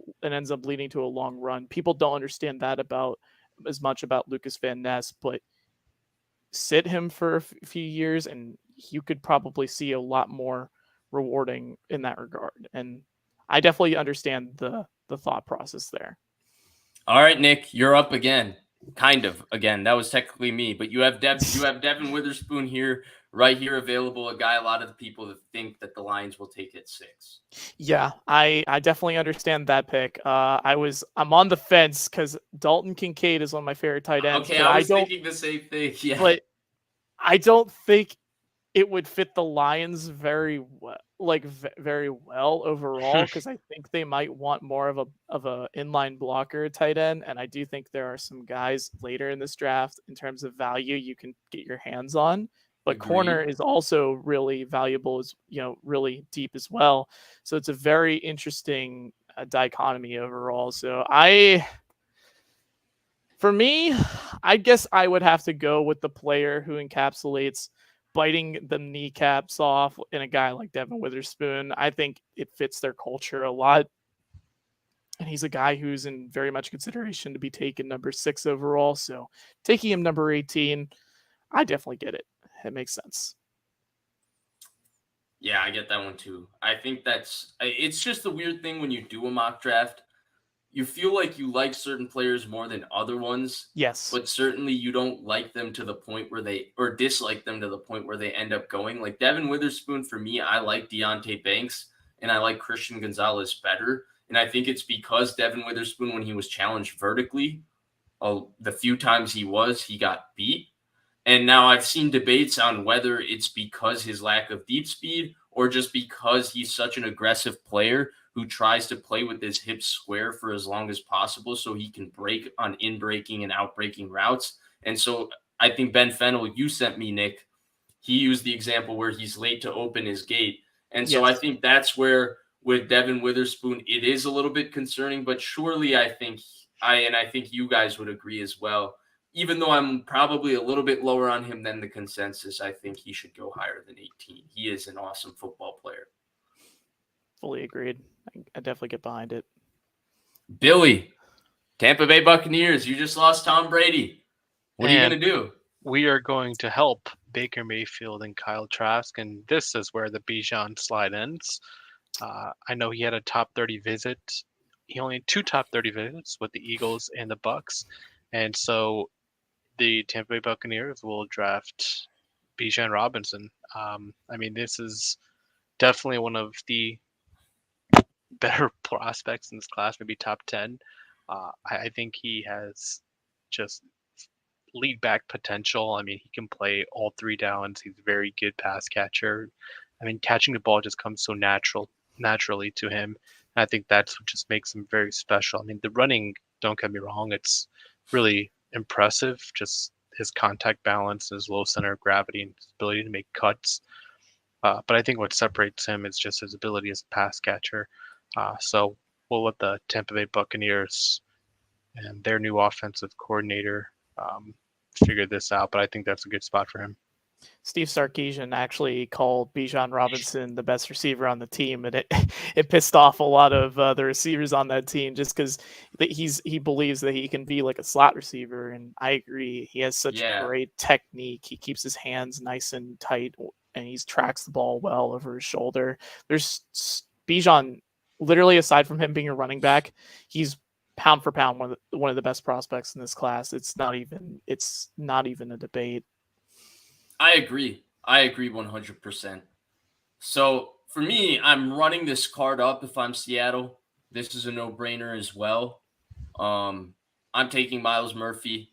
leading to a long run. People don't understand that about as much about Lucas Van Ness, but sit him for a few years and you could probably see a lot more rewarding in that regard. And I definitely understand the thought process there. All right, Nick, you're up again. Kind of again. That was technically me, but you have Devin Witherspoon here, right here available. A guy a lot of the people that think that the Lions will take at 6. Yeah, I definitely understand that pick. I'm on the fence because Dalton Kincaid is one of my favorite tight ends. Okay, but I was thinking the same thing. Yeah, but I don't think it would fit the Lions very well, very well overall, because I think they might want more of a inline blocker tight end, and I do think there are some guys later in this draft in terms of value you can get your hands on. But corner agreed. is also really valuable, as really deep as well. So it's a very interesting dichotomy overall. So for me, I guess I would have to go with the player who encapsulates biting the kneecaps off in a guy like Devin Witherspoon. I think it fits their culture a lot. And he's a guy who's in very much consideration to be taken number 6 overall. So taking him number 18, I definitely get it. It makes sense. Yeah, I get that one too. I think it's just a weird thing when you do a mock draft. You feel like you like certain players more than other ones. Yes. But certainly you don't like them to the point where or dislike them to the point where they end up going. Like Devin Witherspoon, for me, I like Deonte Banks and I like Christian Gonzalez better. And I think it's because Devin Witherspoon, when he was challenged vertically, the few times he got beat. And now I've seen debates on whether it's because his lack of deep speed or just because he's such an aggressive player who tries to play with his hips square for as long as possible so he can break on in-breaking and out-breaking routes. And so I think Ben Fennell, you sent me, Nick, he used the example where he's late to open his gate. And so I think that's where with Devin Witherspoon, it is a little bit concerning, but surely I think you guys would agree as well. Even though I'm probably a little bit lower on him than the consensus, I think he should go higher than 18. He is an awesome football player. Fully agreed. I definitely get behind it. Billy, Tampa Bay Buccaneers, you just lost Tom Brady. What are you going to do? We are going to help Baker Mayfield and Kyle Trask, and this is where the Bijan slide ends. I know he had a top 30 visit. He only had 2 top 30 visits with the Eagles and the Bucks, and so the Tampa Bay Buccaneers will draft Bijan Robinson. I mean, this is definitely one of the better prospects in this class, maybe top 10. I think he has just lead back potential. I mean, he can play all 3 downs. He's a very good pass catcher. I mean, catching the ball just comes so naturally to him. And I think that's what just makes him very special. I mean, the running, don't get me wrong, it's really impressive. Just his contact balance, his low center of gravity, and his ability to make cuts. But I think what separates him is just his ability as a pass catcher. So we'll let the Tampa Bay Buccaneers and their new offensive coordinator figure this out. But I think that's a good spot for him. Steve Sarkisian actually called Bijan Robinson the best receiver on the team, and it pissed off a lot of the receivers on that team just because he believes that he can be like a slot receiver, and I agree. He has such great technique. He keeps his hands nice and tight, and he tracks the ball well over his shoulder. There's Bijan, literally aside from him being a running back, he's pound for pound one of the best prospects in this class. It's not even a debate. I agree 100%. So for me, I'm running this card up. If I'm Seattle, this is a no-brainer as well. I'm taking Myles Murphy.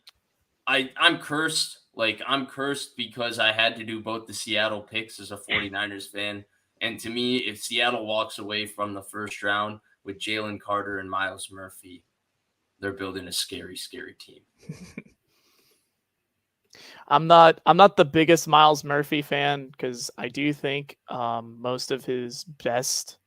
I'm cursed. I'm cursed because I had to do both the Seattle picks as a 49ers fan. And to me, if Seattle walks away from the first round with Jalen Carter and Myles Murphy, they're building a scary, scary team. I'm not the biggest Myles Murphy fan because I do think most of his best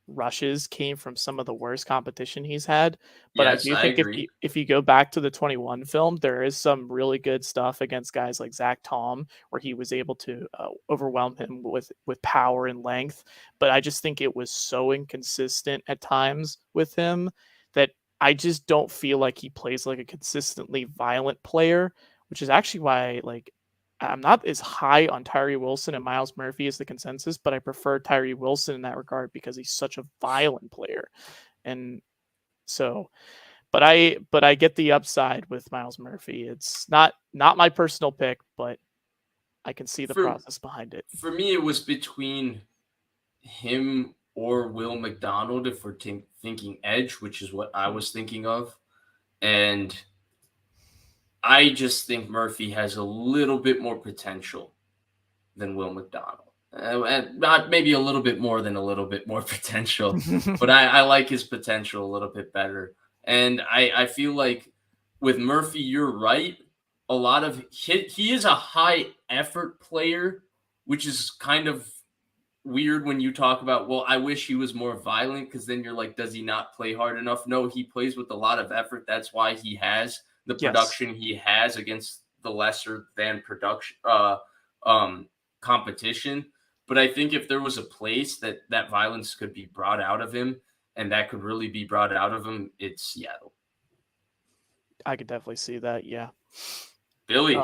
rushes came from some of the worst competition he's had. But yes, I do think if you go back to the 21 film, there is some really good stuff against guys like Zach Tom, where he was able to overwhelm him with power and length. But I just think it was so inconsistent at times with him that I just don't feel like he plays like a consistently violent player, which is actually why I'm not as high on Tyree Wilson and Miles Murphy as the consensus, but I prefer Tyree Wilson in that regard because he's such a violent player. And so but I get the upside with Miles Murphy. It's not my personal pick, but I can see the process behind it. For me, it was between him or Will McDonald if we're thinking edge, which is what I was thinking of. And I just think Murphy has a little bit more potential than Will McDonald. And not maybe a little bit more than a little bit more potential, but I like his potential a little bit better. And I feel like with Murphy, you're right. A lot of he is a high effort player, which is kind of weird when you talk about, well, I wish he was more violent, because then you're like, does he not play hard enough? No, he plays with a lot of effort. That's why he has the production he has against the lesser than production competition. But I think if there was a place that violence could be brought out of him, and that could really be brought out of him, it's Seattle. I could definitely see that. Yeah. Billy.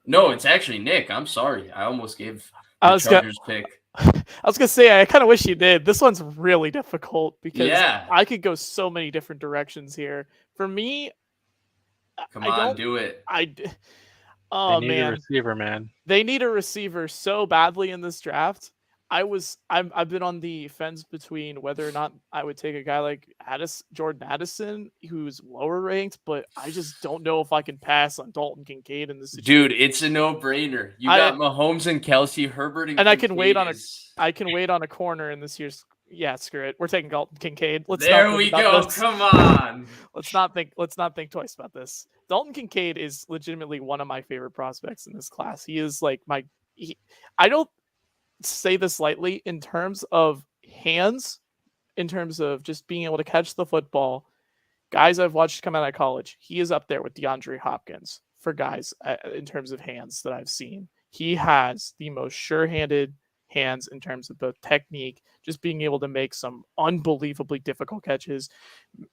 No, it's actually Nick. I'm sorry. I almost gave the Chargers pick. I was gonna say, I kind of wish you did. This one's really difficult because I could go so many different directions here. For me, do it. Oh they need a receiver, man. They need a receiver so badly in this draft. I've been on the fence between whether or not I would take a guy like Jordan Addison, who's lower ranked, but I just don't know if I can pass on Dalton Kincaid in this situation. Dude, it's a no-brainer. You got Mahomes and Kelsey, Herbert, and I can wait on a corner in this year's. Yeah, screw it. We're taking Dalton Kincaid. There we go. Come on. Let's not think twice about this. Dalton Kincaid is legitimately one of my favorite prospects in this class. He is like I don't say this lightly in terms of hands, in terms of just being able to catch the football. Guys I've watched come out of college, he is up there with DeAndre Hopkins for guys in terms of hands that I've seen. He has the most sure-handed hands in terms of both technique, just being able to make some unbelievably difficult catches,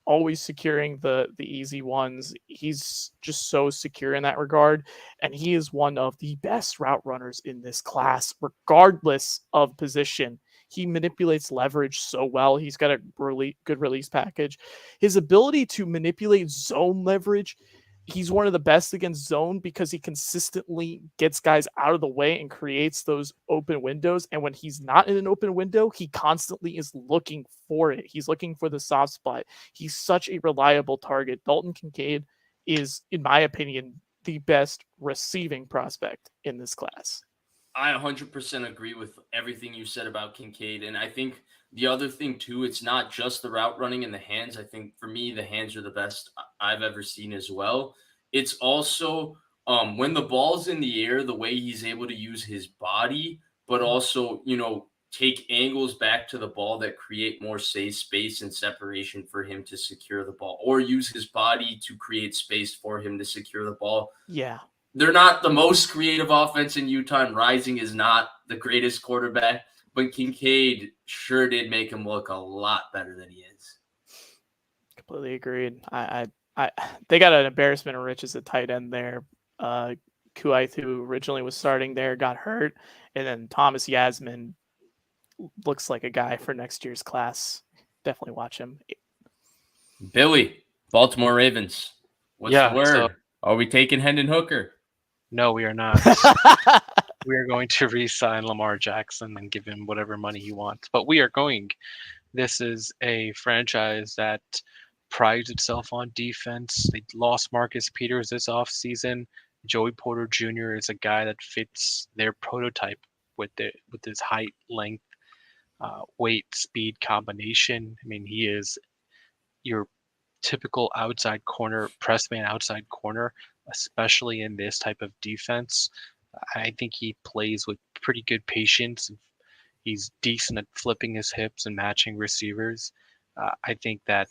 always securing the easy ones. He's just so secure in that regard, and he is one of the best route runners in this class, regardless of position. He manipulates leverage so well. He's got a really good release package. His ability to manipulate zone leverage, he's one of the best against zone because he consistently gets guys out of the way and creates those open windows. And when he's not in an open window, he constantly is looking for it. He's looking for the soft spot. He's such a reliable target. Dalton Kincaid is, in my opinion, the best receiving prospect in this class. I 100% agree with everything you said about Kincaid. And I think the other thing, too, it's not just the route running and the hands. I think for me, the hands are the best I've ever seen as well. It's also when the ball's in the air, the way he's able to use his body, but also, take angles back to the ball that create more safe space and separation for him to secure the ball, or use his body to create space for him to secure the ball. Yeah. They're not the most creative offense in Utah, and Rising is not the greatest quarterback, but Kincaid sure did make him look a lot better than he is. Completely agreed. They got an embarrassment of riches at tight end there. Kuaith, who originally was starting there, got hurt, and then Thomas Yasmin looks like a guy for next year's class. Definitely watch him. Billy, Baltimore Ravens. What's the word? So, are we taking Hendon Hooker? No, we are not. We are going to re-sign Lamar Jackson and give him whatever money he wants. But we are going. This is a franchise that prides itself on defense. They lost Marcus Peters this offseason. Joey Porter Jr. is a guy that fits their prototype with his height, length, weight, speed combination. I mean, he is your typical outside corner, press man outside corner, especially in this type of defense. I think he plays with pretty good patience. He's decent at flipping his hips and matching receivers. I think that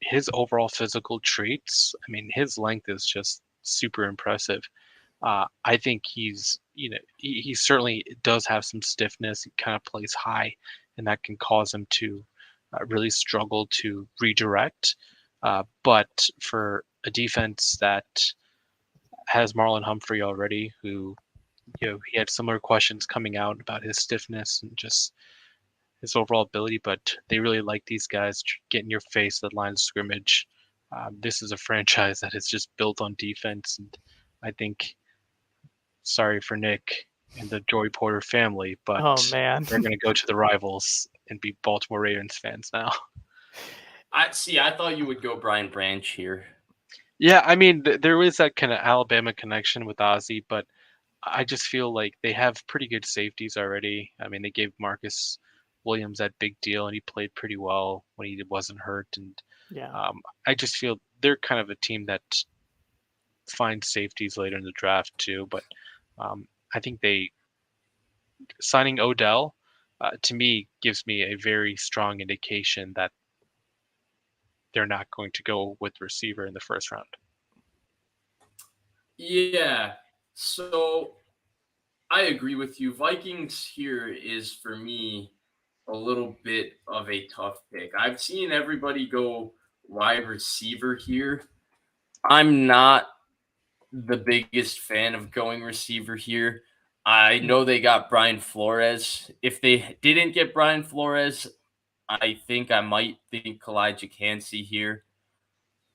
his overall physical traits, I mean, his length is just super impressive. I think he certainly does have some stiffness. He kind of plays high, and that can cause him to really struggled to redirect. But for a defense that has Marlon Humphrey already, who he had similar questions coming out about his stiffness and just his overall ability, but they really like these guys get in your face at the line of scrimmage. This is a franchise that is just built on defense, and I think, sorry for Nick and the Joey Porter family, but Oh man, they're going to go to the rivals and be Baltimore Ravens fans now. I thought you would go Brian Branch here. Yeah, I mean, there is that kind of Alabama connection with Ozzie, but I just feel like they have pretty good safeties already. I mean, they gave Marcus Williams that big deal, and he played pretty well when he wasn't hurt. And yeah. I just feel they're kind of a team that finds safeties later in the draft too. But I think signing Odell to me gives me a very strong indication that they're not going to go with receiver in the first round. Yeah. So I agree with you. Vikings here is for me a little bit of a tough pick. I've seen everybody go wide receiver here. I'm not the biggest fan of going receiver here. I know they got Brian Flores. If they didn't get Brian Flores, I think I might think Kalijah Cansey here.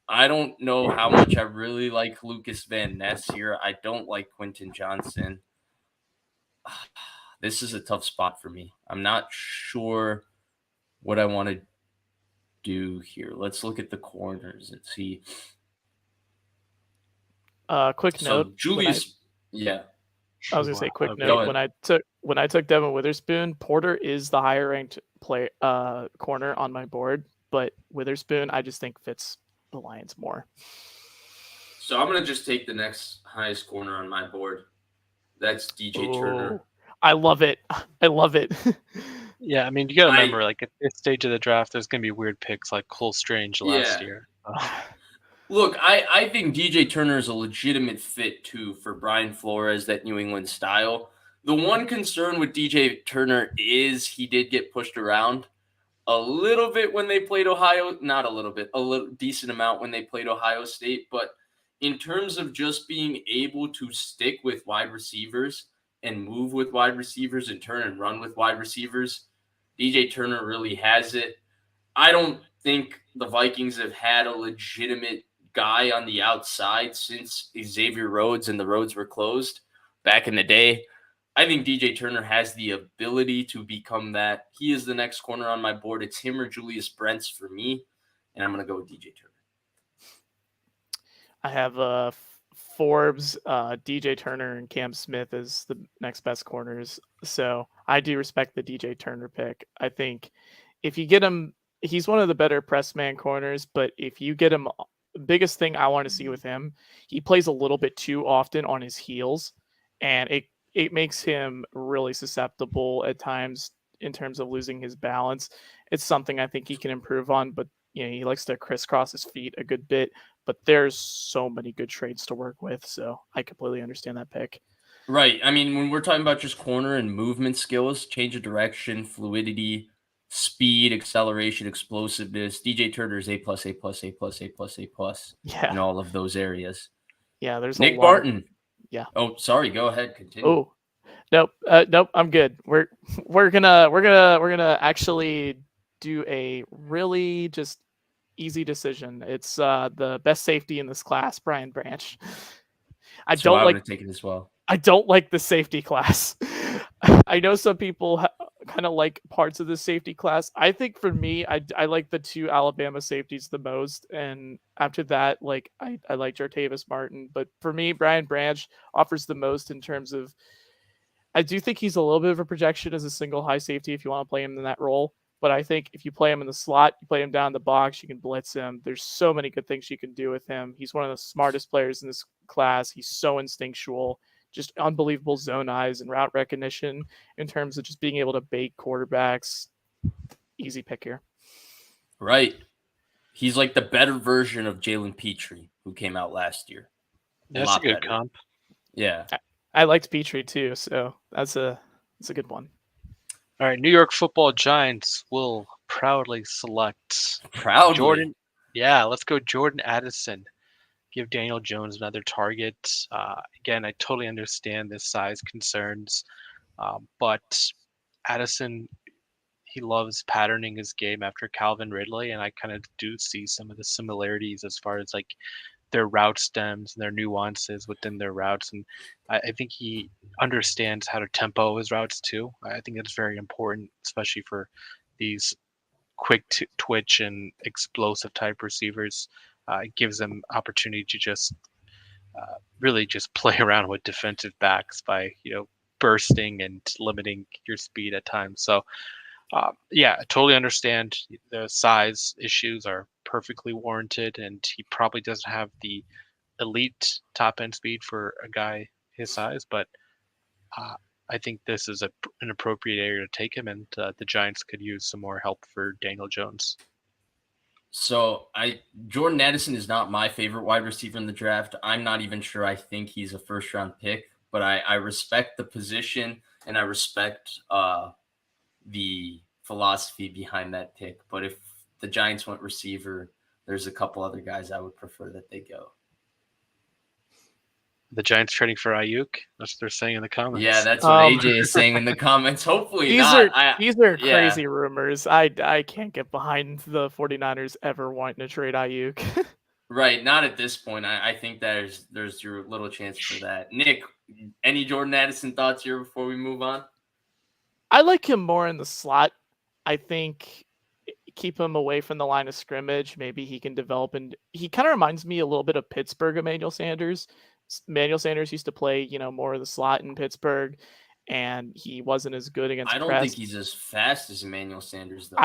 I don't know how much I really like Lucas Van Ness here. I don't like Quentin Johnson. This is a tough spot for me. I'm not sure what I want to do here. Let's look at the corners and see. Quick note. Julius, yeah. I was gonna say quick Okay. note. When I took Devin Witherspoon, Porter is the higher ranked corner on my board, but Witherspoon I just think fits the Lions more. So I'm gonna just take the next highest corner on my board. That's DJ Turner. I love it. I love it. Yeah, I mean, you got to remember, like at this stage of the draft, there's going to be weird picks like Cole Strange last year. Look, I think DJ Turner is a legitimate fit too for Brian Flores, that New England style. The one concern with DJ Turner is he did get pushed around a little bit when they played Ohio. Not a little bit, a little decent amount when they played Ohio State. But in terms of just being able to stick with wide receivers and move with wide receivers and turn and run with wide receivers, DJ Turner really has it. I don't think the Vikings have had a legitimate guy on the outside since Xavier Rhodes and the roads were closed back in the day. I think DJ Turner has the ability to become that. He is the next corner on my board. It's him or Julius Brents for me, and I'm going to go with DJ Turner. I have Forbes, DJ Turner, and Cam Smith as the next best corners. So I do respect the DJ Turner pick. I think if you get him, he's one of the better press man corners, but if you get him, the biggest thing I want to see with him, he plays a little bit too often on his heels, and it makes him really susceptible at times in terms of losing his balance. It's something I think he can improve on, but he likes to crisscross his feet a good bit, but there's so many good traits to work with, so I completely understand that pick. Right. I mean, when we're talking about just corner and movement skills, change of direction, fluidity, speed, acceleration, explosiveness, DJ Turner is A+, A+, A+, A+, A+, Yeah. in all of those areas. Yeah, there's Nick a lot Barton. Yeah. Oh, sorry. Go ahead. Continue. Oh, nope. Nope. I'm good. We're gonna actually do a really just easy decision. It's the best safety in this class, Brian Branch. I So don't would have taken as well. I don't like the safety class. I know some people kind of like parts of the safety class. I think for me, I like the two Alabama safeties the most, and after that, like I like Jartavis Martin. But for me, Brian Branch offers the most in terms of. I do think he's a little bit of a projection as a single high safety if you want to play him in that role. But I think if you play him in the slot, you play him down the box, you can blitz him. There's so many good things you can do with him. He's one of the smartest players in this class. He's so instinctual, just unbelievable zone eyes and route recognition in terms of just being able to bait quarterbacks. Easy pick here. Right. He's like the better version of Jalen Petrie, who came out last year. That's a good comp. Yeah. I liked Petrie too, so that's a good one. All right, New York Football Giants will proudly select Proudly. Jordan. Yeah, let's go Jordan Addison. Give Daniel Jones another target. Again, I totally understand the size concerns, but Addison, he loves patterning his game after Calvin Ridley, and I kind of do see some of the similarities as far as like their route stems and their nuances within their routes. And I think he understands how to tempo his routes too. I think that's very important, especially for these quick twitch and explosive type receivers. It gives them opportunity to just really just play around with defensive backs by bursting and limiting your speed at times. So yeah, I totally understand the size issues are perfectly warranted, and he probably doesn't have the elite top end speed for a guy his size, but uh, I think this is an appropriate area to take him, and the Giants could use some more help for Daniel Jones. So Jordan Addison is not my favorite wide receiver in the draft. I'm not even sure I think he's a first round pick, but I respect the position and I respect the philosophy behind that pick. But if the Giants went receiver, there's a couple other guys I would prefer that they go. The Giants trading for Ayuk? That's what they're saying in the comments. Yeah, that's what AJ is saying in the comments. Hopefully these not. These are crazy rumors. I can't get behind the 49ers ever wanting to trade Ayuk. Right, not at this point. I think there's your little chance for that. Nick, any Jordan Addison thoughts here before we move on? I like him more in the slot. I think keep him away from the line of scrimmage. Maybe he can develop, and he kind of reminds me a little bit of Pittsburgh Emmanuel Sanders. Emmanuel Sanders used to play, more of the slot in Pittsburgh, and he wasn't as good against I don't press. think he's as fast as Emmanuel Sanders, though.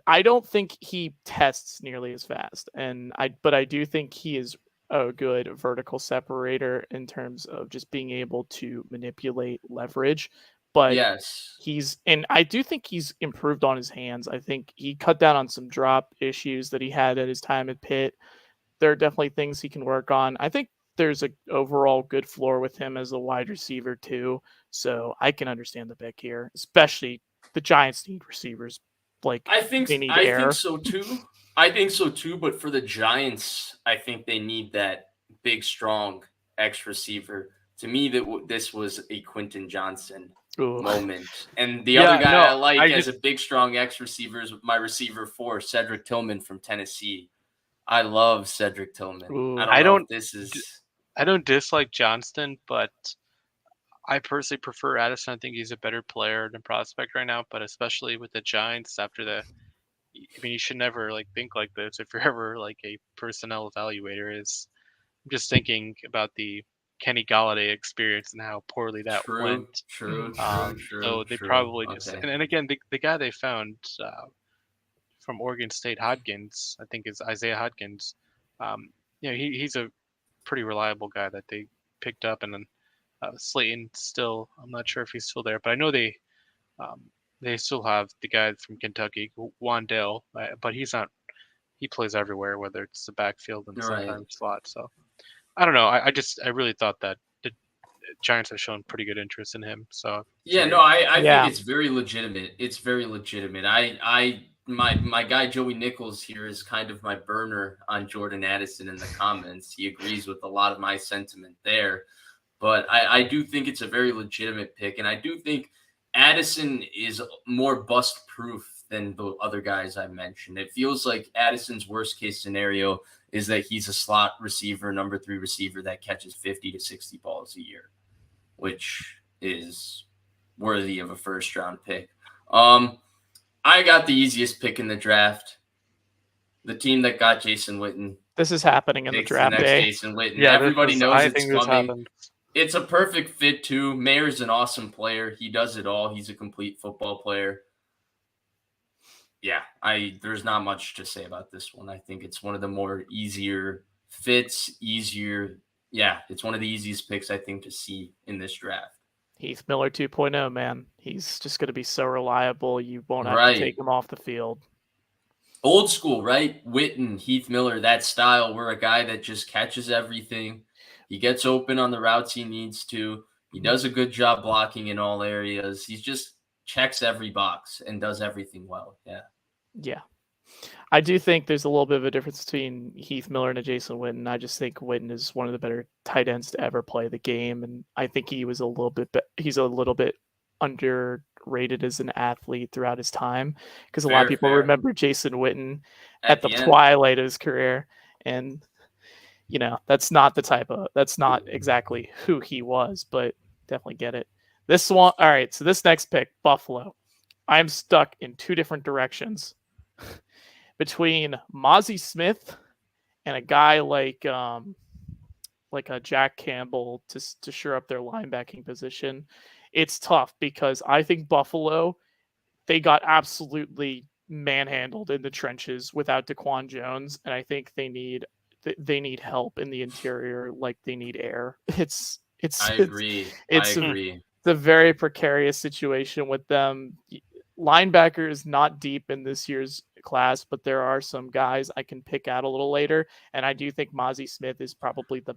I don't think he tests nearly as fast, but I do think he is a good vertical separator in terms of just being able to manipulate leverage. But yes, and I do think he's improved on his hands. I think he cut down on some drop issues that he had at his time at Pitt. There are definitely things he can work on. I think there's an overall good floor with him as a wide receiver too. So I can understand the pick here, especially the Giants need receivers. Like I think so too. I think so too. But for the Giants, I think they need that big, strong X receiver. To me, this was a Quentin Johnson moment. And the other guy I like as a big, strong X receiver is my receiver 4, Cedric Tillman from Tennessee. I love Cedric Tillman. I don't dislike Johnston, but I personally prefer Addison. I think he's a better player than prospect right now, but especially with the Giants after you should never think like this if you're ever a personnel evaluator. I'm just thinking about the Kenny Galladay experience and how poorly that went. True. So they probably just and again the guy they found from Oregon State, Hodgins, I think is Isaiah Hodgins. He's a pretty reliable guy that they picked up, and then Slayton still. I'm not sure if he's still there, but I know they still have the guy from Kentucky, Wandale, but he's not. He plays everywhere, whether it's the backfield and sometimes slot. So I don't know. I really thought that the Giants have shown pretty good interest in him. So I think it's very legitimate. It's very legitimate. My guy Joey Nichols here is kind of my burner on Jordan Addison in the comments. He agrees with a lot of my sentiment there, but I do think it's a very legitimate pick, and I do think Addison is more bust proof than the other guys I mentioned. It feels like Addison's worst case scenario is that he's a slot receiver, number 3 receiver that catches 50 to 60 balls a year, which is worthy of a first round pick. I got the easiest pick in the draft. The team that got Jason Witten. This is happening in the draft day. Jason Witten. Yeah, everybody knows it's coming. It's a perfect fit too. Mayer's an awesome player. He does it all. He's a complete football player. Yeah, there's not much to say about this one. I think it's one of the more easier fits, Yeah, it's one of the easiest picks I think to see in this draft. Heath Miller 2.0, man. He's just going to be so reliable. You won't have to take him off the field. Old school, right? Witten, Heath Miller, that style. We're a guy that just catches everything. He gets open on the routes he needs to. He does a good job blocking in all areas. He's just checks every box and does everything well. Yeah. Yeah. I do think there's a little bit of a difference between Heath Miller and Jason Witten. I just think Witten is one of the better tight ends to ever play the game, and I think he's a little bit underrated as an athlete throughout his time, because a lot of people remember Jason Witten at the twilight of his career, and that's not exactly who he was, but definitely get it. This one, all right. So this next pick, Buffalo, I'm stuck in two different directions. Between Mozzie Smith and a guy like a Jack Campbell to shore up their linebacking position, it's tough because I think Buffalo, they got absolutely manhandled in the trenches without DaQuan Jones, and I think they need help in the interior, like they need air. I agree. It's a very precarious situation with them. Linebacker is not deep in this year's class, but there are some guys I can pick out a little later, and I do think Mozzie Smith is probably the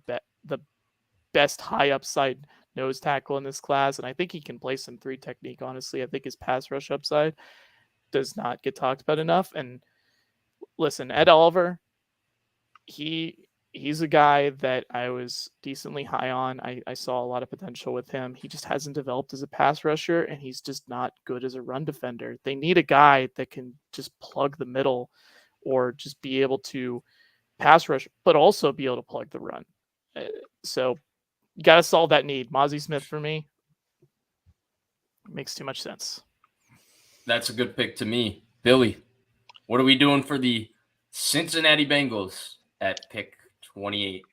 best high upside nose tackle in this class, and I think he can play some 3 technique. Honestly, I think his pass rush upside does not get talked about enough. And listen, Ed Oliver, he's a guy that I was decently high on. I saw a lot of potential with him. He just hasn't developed as a pass rusher, and he's just not good as a run defender. They need a guy that can just plug the middle or just be able to pass rush, but also be able to plug the run. So you got to solve that need. Mozzie Smith for me makes too much sense. That's a good pick to me. Billy, what are we doing for the Cincinnati Bengals at pick 28?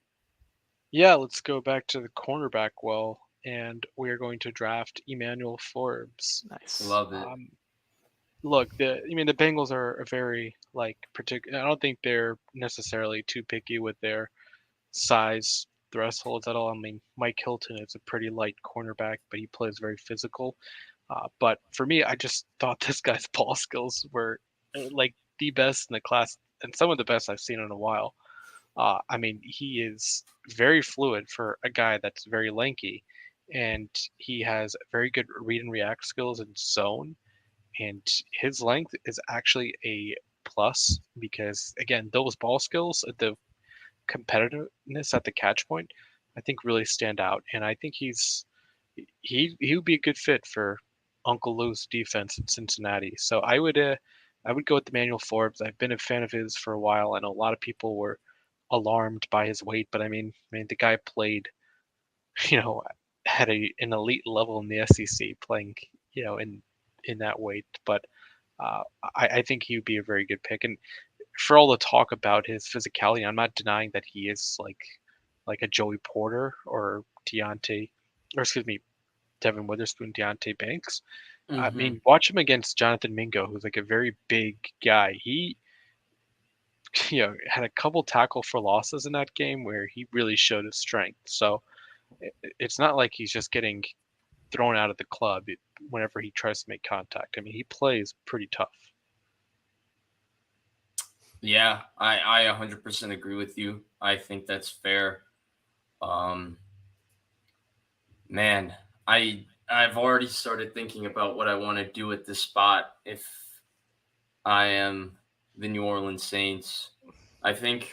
Yeah, let's go back to the cornerback well, and we are going to draft Emmanuel Forbes. Nice. Love it. Look, the Bengals are a very particular. I don't think they're necessarily too picky with their size thresholds at all. I mean, Mike Hilton is a pretty light cornerback, but he plays very physical. But for me, I just thought this guy's ball skills were like the best in the class, and some of the best I've seen in a while. I mean, he is very fluid for a guy that's very lanky, and he has very good read and react skills in zone. And his length is actually a plus because, again, those ball skills, the competitiveness at the catch point, I think really stand out. And I think he would be a good fit for Uncle Lou's defense in Cincinnati. So I would go with Emmanuel Forbes. I've been a fan of his for a while. I know a lot of people were alarmed by his weight, but I mean the guy played, at an elite level in the SEC, playing, in that weight. But I think he would be a very good pick. And for all the talk about his physicality, I'm not denying that he is like a Joey Porter or Devin Witherspoon, Deontay Banks. Mm-hmm. I mean, watch him against Jonathan Mingo, who's like a very big guy. He, had a couple tackle for losses in that game where he really showed his strength. So it's not like he's just getting thrown out of the club whenever he tries to make contact. I mean, he plays pretty tough. Yeah, I 100% agree with you. I think that's fair. Man, I've already started thinking about what I want to do at this spot if I am the New Orleans Saints. I think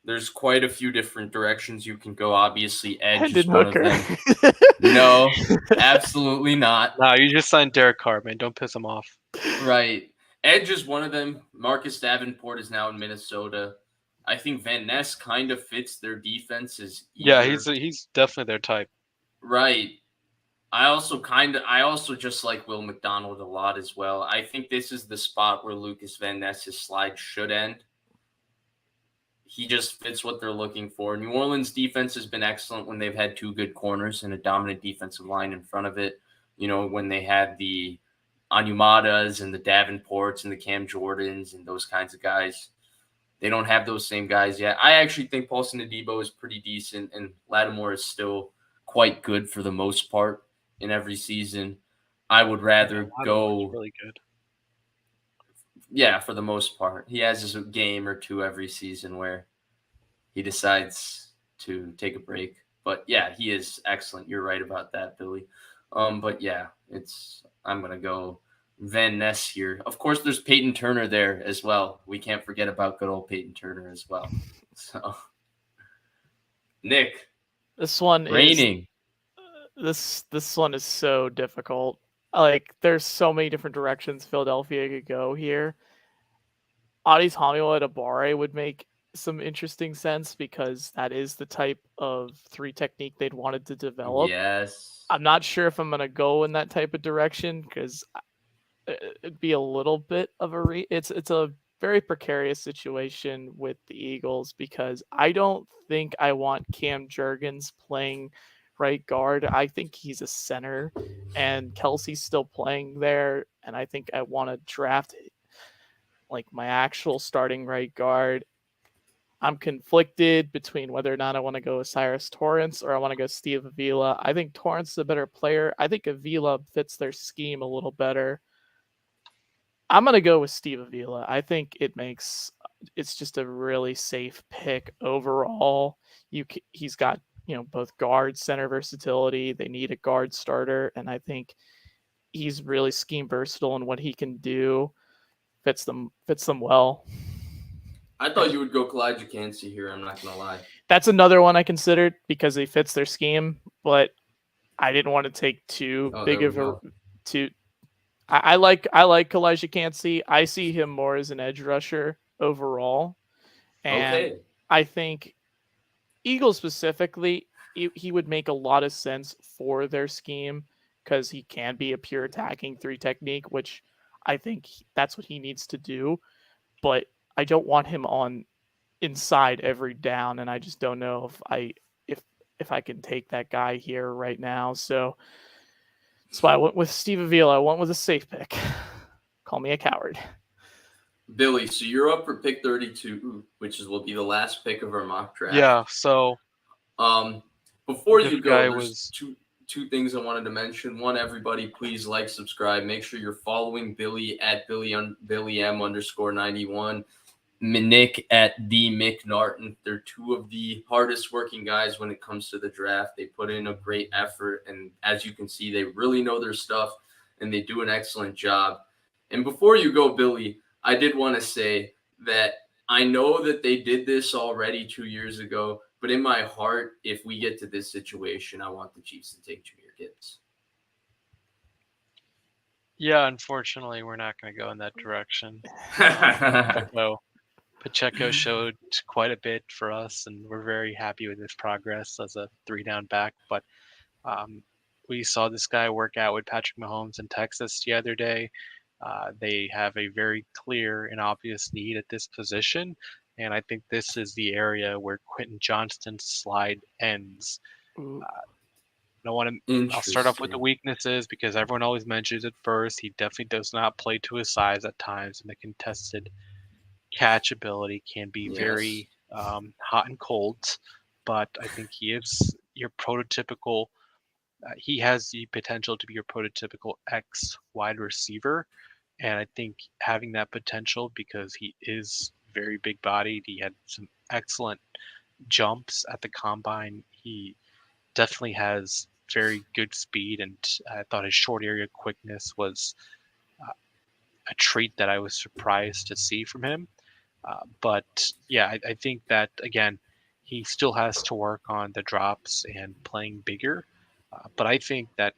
there's quite a few different directions you can go. Obviously, edge is one of them. No, absolutely not. No, you just signed Derek Carr, man. Don't piss him off. Right. Edge is one of them. Marcus Davenport is now in Minnesota. I think Van Ness kind of fits their defense as either. Yeah, he's definitely their type. Right. I also just like Will McDonald a lot as well. I think this is the spot where Lucas Van Ness's slide should end. He just fits what they're looking for. New Orleans defense has been excellent when they've had 2 good corners and a dominant defensive line in front of it. When they had the Anumadas and the Davenports and the Cam Jordans and those kinds of guys. They don't have those same guys yet. I actually think Paulson Adebo is pretty decent, and Lattimore is still quite good for the most part in every season. I would rather go really good. Yeah, for the most part. He has a game or 2 every season where he decides to take a break. But yeah, he is excellent. You're right about that, Billy. But yeah, I'm gonna go Van Ness here. Of course, there's Peyton Turner there as well. We can't forget about good old Peyton Turner as well. So, Nick, This one is raining. this one is so difficult. Like, there's so many different directions Philadelphia could go here. Addis Hamil at Abare would make some interesting sense because that is the type of three technique they'd wanted to develop. Yes. I'm not sure if I'm gonna go in that type of direction because it'd be a little bit of a it's a very precarious situation with the Eagles because I don't think I want Cam Jurgens playing right guard. I think he's a center, and Kelsey's still playing there, and I think I want to draft like my actual starting right guard. I'm conflicted between whether or not I want to go with Cyrus Torrance or I want to go Steve Avila. I think Torrance is a better player. I think Avila fits their scheme a little better. I'm gonna go with Steve Avila. I think it's just a really safe pick overall. He's got both guard center versatility. They need a guard starter, and I think he's really scheme versatile in what he can do. Fits them well. I thought you would go Kalijah Cansey here. I'm not gonna lie. That's another one I considered because he fits their scheme, but I didn't want to take too big of a too. I like Kalijah Cansey. I see him more as an edge rusher overall, and I think Eagles specifically, he would make a lot of sense for their scheme because he can be a pure attacking three technique, which I think that's what he needs to do. But I don't want him on inside every down, and I just don't know if I can take that guy here right now. So that's why I went with Steve Avila. I went with a safe pick. Call me a coward. Billy, so you're up for pick 32, which will be the last pick of our mock draft. Yeah, so before you go, there's two things I wanted to mention. One, everybody, please like, subscribe. Make sure you're following Billy at BillyM_91. Nick at the Mick Narton. They're two of the hardest working guys when it comes to the draft. They put in a great effort, and as you can see, they really know their stuff, and they do an excellent job. And before you go, Billy, I did want to say that I know that they did this already 2 years ago, but in my heart, if we get to this situation, I want the Chiefs to take Jahmyr Gibbs. Yeah, unfortunately, we're not going to go in that direction. Pacheco showed quite a bit for us, and we're very happy with his progress as a 3-down back. But we saw this guy work out with Patrick Mahomes in Texas the other day. They have a very clear and obvious need at this position, and I think this is the area where Quentin Johnston's slide ends. I'll start off with the weaknesses because everyone always mentions it first. He definitely does not play to his size at times, and the contested catch ability can be very hot and cold, but I think he is your prototypical. He has the potential to be your prototypical X wide receiver, and I think having that potential because he is very big bodied. He had some excellent jumps at the combine. He definitely has very good speed, and I thought his short area quickness was a treat that I was surprised to see from him. But yeah, I think that again, he still has to work on the drops and playing bigger. But I think that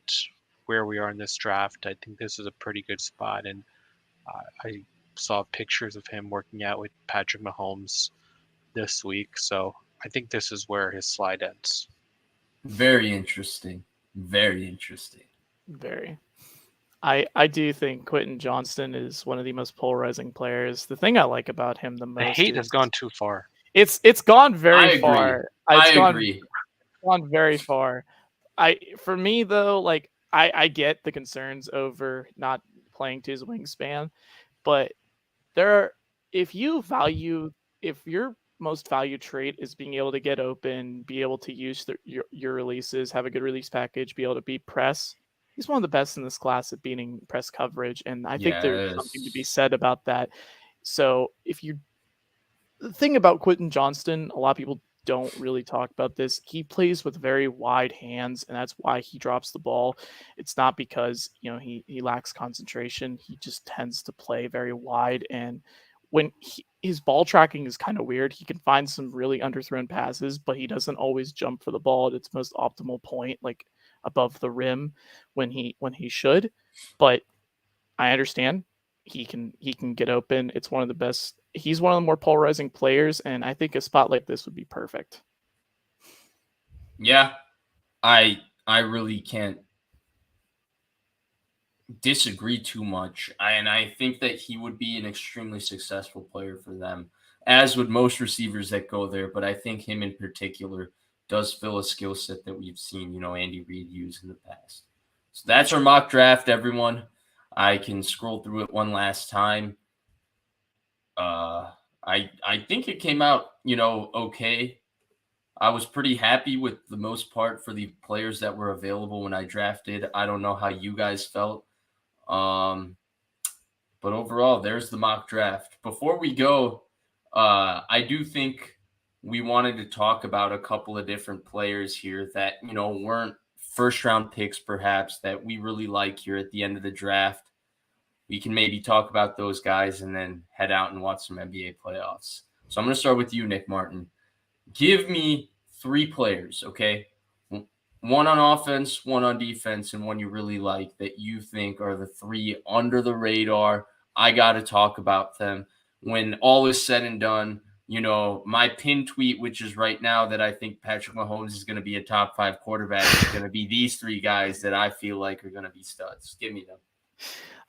where we are in this draft, I think this is a pretty good spot. And I saw pictures of him working out with Patrick Mahomes this week. So I think this is where his slide ends. Very interesting. Very interesting. Very. I do think Quentin Johnston is one of the most polarizing players. The thing I like about him the most, the hate has gone too far. It's gone very far. I agree. Gone very far. For me though, like I get the concerns over not playing to his wingspan, but if your most valued trait is being able to get open, be able to use your releases, have a good release package, be able to beat press. He's one of the best in this class at beating press coverage, and I think there's something to be said about that. So the thing about Quentin Johnston, a lot of people don't really talk about this. He plays with very wide hands, and that's why he drops the ball. It's not because he lacks concentration. He just tends to play very wide, and his ball tracking is kind of weird. He can find some really underthrown passes, but he doesn't always jump for the ball at its most optimal point, like above the rim when he should. But I understand he can get open. It's one of the best. He's one of the more polarizing players, and I think a spot like this would be perfect. Yeah, I really can't disagree too much. And I think that he would be an extremely successful player for them, as would most receivers that go there. But I think him in particular does fill a skill set that we've seen, Andy Reid use in the past. So that's our mock draft, everyone. I can scroll through it one last time. I think it came out, okay. I was pretty happy with the most part for the players that were available when I drafted. I don't know how you guys felt. But overall, there's the mock draft. Before we go, I do think we wanted to talk about a couple of different players here that, weren't first round picks, perhaps, that we really like here at the end of the draft. We can maybe talk about those guys and then head out and watch some NBA playoffs. So I'm going to start with you, Nick Martin. Give me 3 players, okay? One on offense, one on defense, and one you really like that you think are the 3 under the radar. I got to talk about them. When all is said and done, my pin tweet, which is right now that I think Patrick Mahomes is going to be a top 5 quarterback, is going to be these 3 guys that I feel like are going to be studs. Give me them.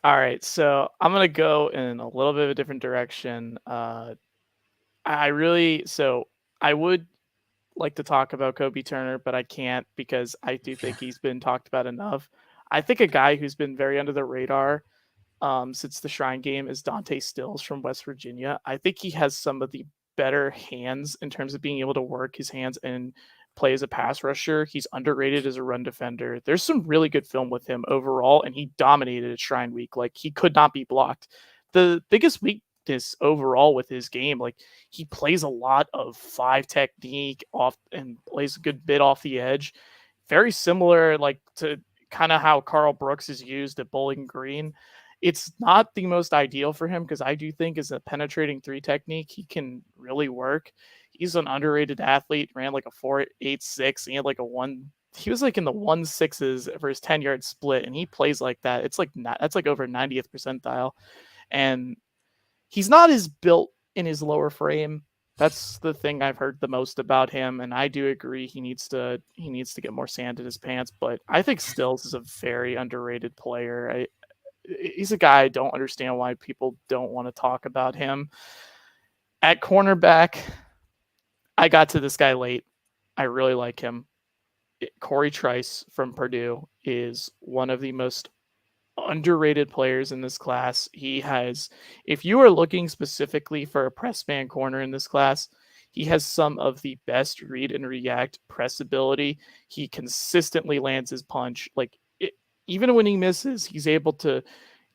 All right, so I'm gonna go in a little bit of a different direction. I would like to talk about Kobe Turner, but I can't because I do think he's been talked about enough. I think a guy who's been very under the radar since the Shrine Game is Dante Stills from West Virginia. I think he has some of the better hands in terms of being able to work his hands and play as a pass rusher. He's underrated as a run defender. There's some really good film with him overall, and he dominated at Shrine Week. Like, he could not be blocked. The biggest weakness overall with his game, like, he plays a lot of 5 technique off and plays a good bit off the edge. Very similar, like, to kind of how Carl Brooks is used at Bowling Green. It's not the most ideal for him because I do think as a penetrating 3 technique, he can really work. He's an underrated athlete, ran like a 4.86. He had like he was like in the 1.6s for his 10-yard split, and he plays like that. That's like over 90th percentile. And he's not as built in his lower frame. That's the thing I've heard the most about him, and I do agree he needs to get more sand in his pants. But I think Stills is a very underrated player. He's a guy I don't understand why people don't want to talk about him. At cornerback, I got to this guy late. I really like him. Corey Trice from Purdue is one of the most underrated players in this class. If you are looking specifically for a press man corner in this class, he has some of the best read and react press ability. He consistently lands his punch. Even when he misses, he's able to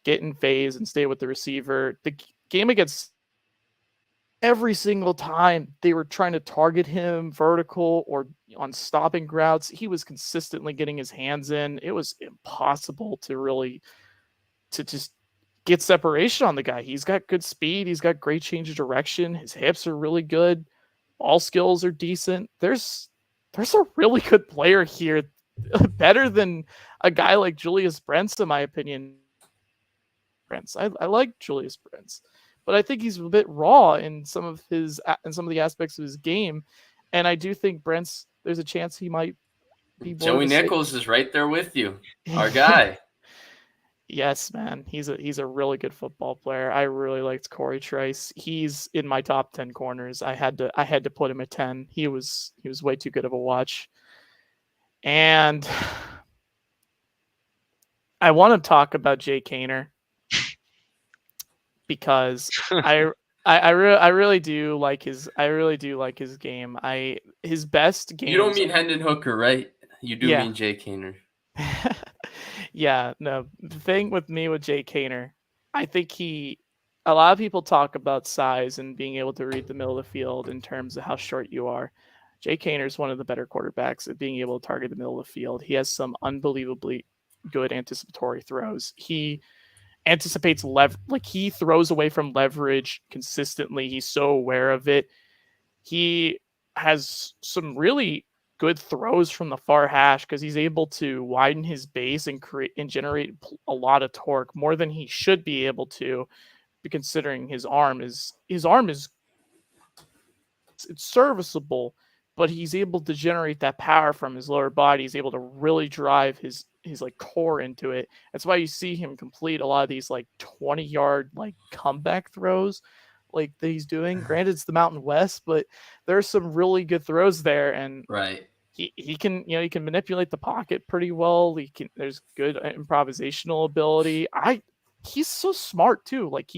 get in phase and stay with the receiver. The game against every single time they were trying to target him vertical or on stopping routes, he was consistently getting his hands in. It was impossible to just get separation on the guy. He's got good speed. He's got great change of direction. His hips are really good. Ball skills are decent. There's a really good player here, better than a guy like Julius Brents, in my opinion. I like Julius Brents, but I think he's a bit raw in some of the aspects of his game, and I do think Brents, there's a chance he might be more Joey Nichols is right there with you, our guy. Yes, man, he's a really good football player. I really liked Corey Trice. He's in my top 10 corners. I had to put him at 10. He was way too good of a watch. And I want to talk about Jay Kaner because I really do like his game. His best game. You don't mean Hendon Hooker, right? You do mean Jay Kaner. Yeah, no. The thing with me with Jay Kaner, I think a lot of people talk about size and being able to read the middle of the field in terms of how short you are. Jake Haener is one of the better quarterbacks at being able to target the middle of the field. He has some unbelievably good anticipatory throws. He anticipates he throws away from leverage consistently. He's so aware of it. He has some really good throws from the far hash because he's able to widen his base and create and generate a lot of torque, more than he should be able to, considering his arm is it's serviceable, but he's able to generate that power from his lower body. He's able to really drive his like core into it. That's why you see him complete a lot of these like 20-yard like comeback throws like that he's doing. Granted, it's the Mountain West, but there's some really good throws there, and Right. He can, he can manipulate the pocket pretty well. There's good improvisational ability. He's so smart too. Like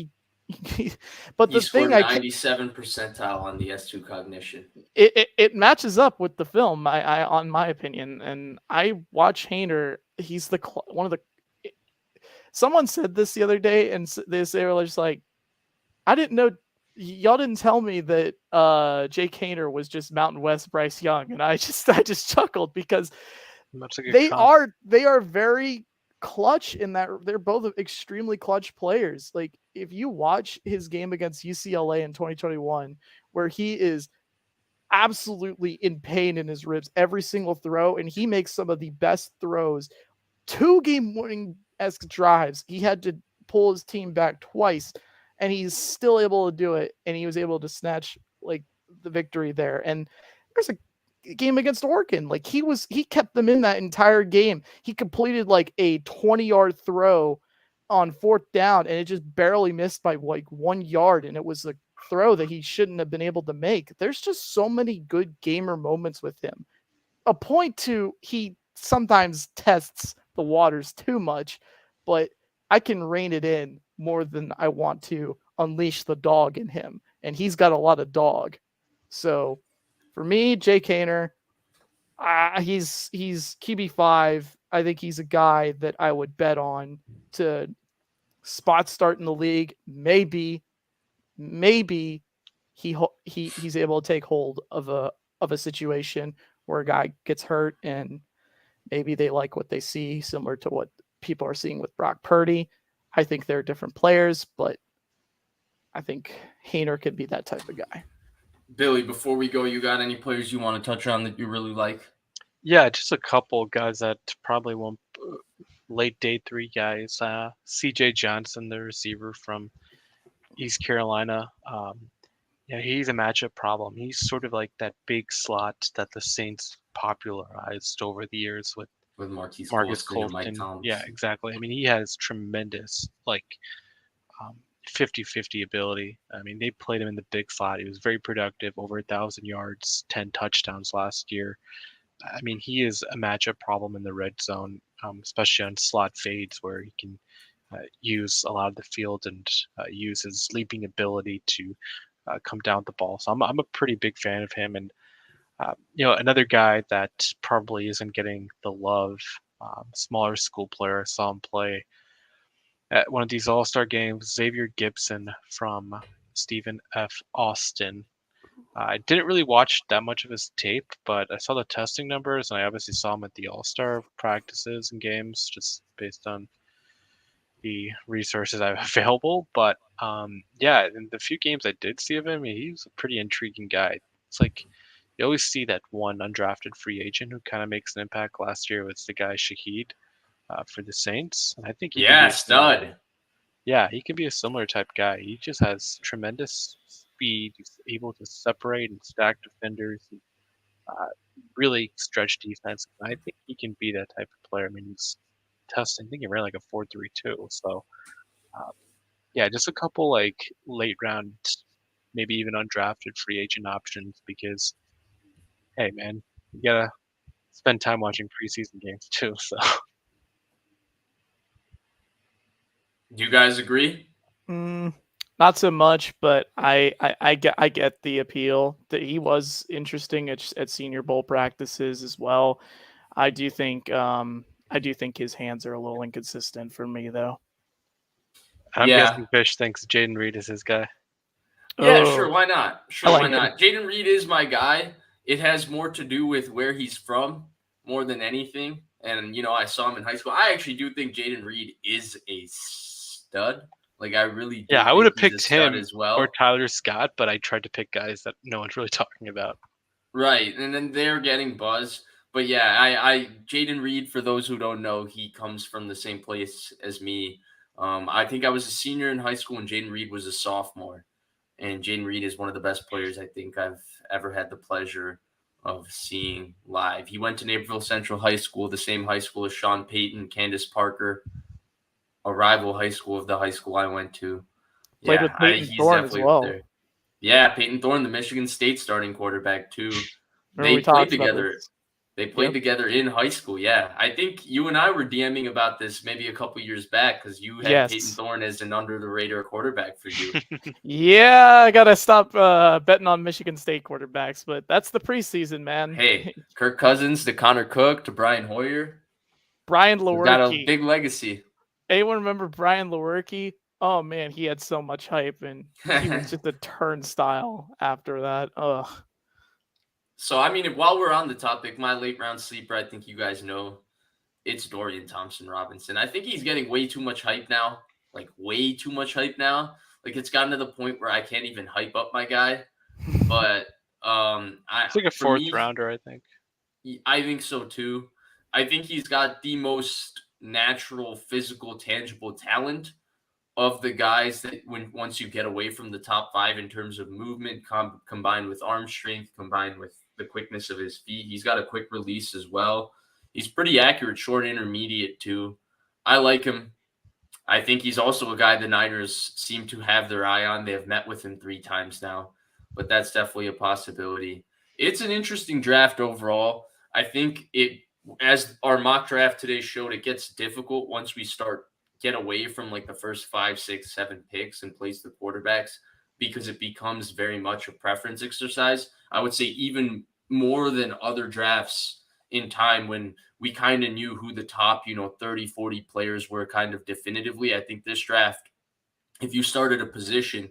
but he the scored thing 97 percentile on the S2 cognition. It matches up with the film, I on my opinion. And I watch Haener. He's one of the. Someone said this the other day, and they were just like, I didn't know. Y'all didn't tell me that Jake Haener was just Mountain West Bryce Young, and I just chuckled because they are very clutch in that. They're both extremely clutch players. Like if you watch his game against UCLA in 2021, where he is absolutely in pain in his ribs every single throw, and he makes some of the best throws, 2 game-winning-esque drives. He had to pull his team back twice, and he's still able to do it, and he was able to snatch like the victory there. And there's a game against Oregon, like he kept them in that entire game. He completed like a 20-yard throw on 4th down, and it just barely missed by like 1 yard, and it was a throw that he shouldn't have been able to make. There's just so many good gamer moments with him. A point to he sometimes tests the waters too much, but I can rein it in more than I want to unleash the dog in him, and he's got a lot of dog. So for me, Jake Haener, he's QB5. I think he's a guy that I would bet on to spot start in the league. Maybe he's able to take hold of a situation where a guy gets hurt, and maybe they like what they see, similar to what people are seeing with Brock Purdy. I think they're different players, but I think Haener could be that type of guy. Billy, before we go, you got any players you want to touch on that you really like? Yeah, just a couple guys that probably won't. Late day 3 guys. CJ Johnson, the receiver from East Carolina. Yeah, he's a matchup problem. He's sort of like that big slot that the Saints popularized over the years with Marquise Colston. And Mike Thomas. Yeah, exactly. I mean, he has tremendous 50-50 ability. I mean, they played him in the big slot. He was very productive, over 1,000 yards, 10 touchdowns last year. I mean, he is a matchup problem in the red zone, especially on slot fades where he can use a lot of the field and use his leaping ability to come down with the ball. So I'm a pretty big fan of him. And, another guy that probably isn't getting the love, smaller school player, I saw him play at one of these all-star games, Xavier Gibson from Stephen F. Austin. I didn't really watch that much of his tape, but I saw the testing numbers, and I obviously saw him at the all-star practices and games just based on the resources I have available. But yeah, in the few games I did see of him, he's a pretty intriguing guy. It's like you always see that one undrafted free agent who kind of makes an impact. Last year was the guy Shaheed for the Saints, and I think he stud. Yeah, he can be a similar type guy. He just has tremendous speed. He's able to separate and stack defenders. Really stretch defense. I think he can be that type of player. I mean, he's testing. I think he ran like a 4.32. So, yeah, just a couple like late round, maybe even undrafted free agent options because, hey, man, you gotta spend time watching preseason games too. So, do you guys agree? Not so much, but I get the appeal. That he was interesting at Senior Bowl practices as well. I do think his hands are a little inconsistent for me though. I'm guessing Fish thinks Jaden Reed is his guy. Yeah, sure. Why not? Why not? Jaden Reed is my guy. it has more to do with where he's from more than anything. And, I saw him in high school. I actually do think Jaden Reed is a stud. Like, I really Yeah, do I would think have he's a picked stud him as or well. Tyler Scott, but I tried to pick guys that no one's really talking about. Right. And then they're getting buzz. But yeah, I Jaden Reed, for those who don't know, he comes from the same place as me. I think I was a senior in high school and Jaden Reed was a sophomore. And Jaden Reed is one of the best players I think I've ever had the pleasure of seeing live. He went to Naperville Central High School, the same high school as Sean Payton, Candace Parker, a rival high school of the high school I went to. Played Yeah, with Peyton he's Thorne as definitely up well. there. Yeah, Peyton Thorne, the Michigan State starting quarterback too. Remember we They played talked about together. this. They played together in high school. Yeah, I think you and I were DMing about this maybe a couple years back because you had Peyton Yes. Thorne as an under the radar quarterback for you. Yeah, I gotta stop betting on Michigan State quarterbacks, but that's the preseason, man. Hey, Kirk Cousins to Connor Cook to Brian Hoyer. Brian We've got a Lewerke. big legacy. Anyone remember Brian Lewerke? Oh man, he had so much hype, and he was just a turnstile after that. Ugh. So, I mean, while we're on the topic, my late round sleeper, I think you guys know, it's Dorian Thompson-Robinson. I think he's getting way too much hype now. Like, way too much hype now. Like, it's gotten to the point where I can't even hype up my guy. But It's like a for fourth me, rounder, I think. I think so too. I think he's got the most natural, physical, tangible talent of the guys that once you get away from the top five in terms of movement, combined with arm strength, combined with the quickness of his feet. He's got a quick release as well. He's pretty accurate, short intermediate too. I like him. I think he's also a guy the Niners seem to have their eye on. They have met with him 3 times now, but that's definitely a possibility. It's an interesting draft overall. I think as our mock draft today showed, it gets difficult once we get away from like the first 5, 6, 7 picks and place the quarterbacks because it becomes very much a preference exercise. I would say even more than other drafts in time when we kind of knew who the top, 30, 40 players were kind of definitively. I think this draft, if you started a position,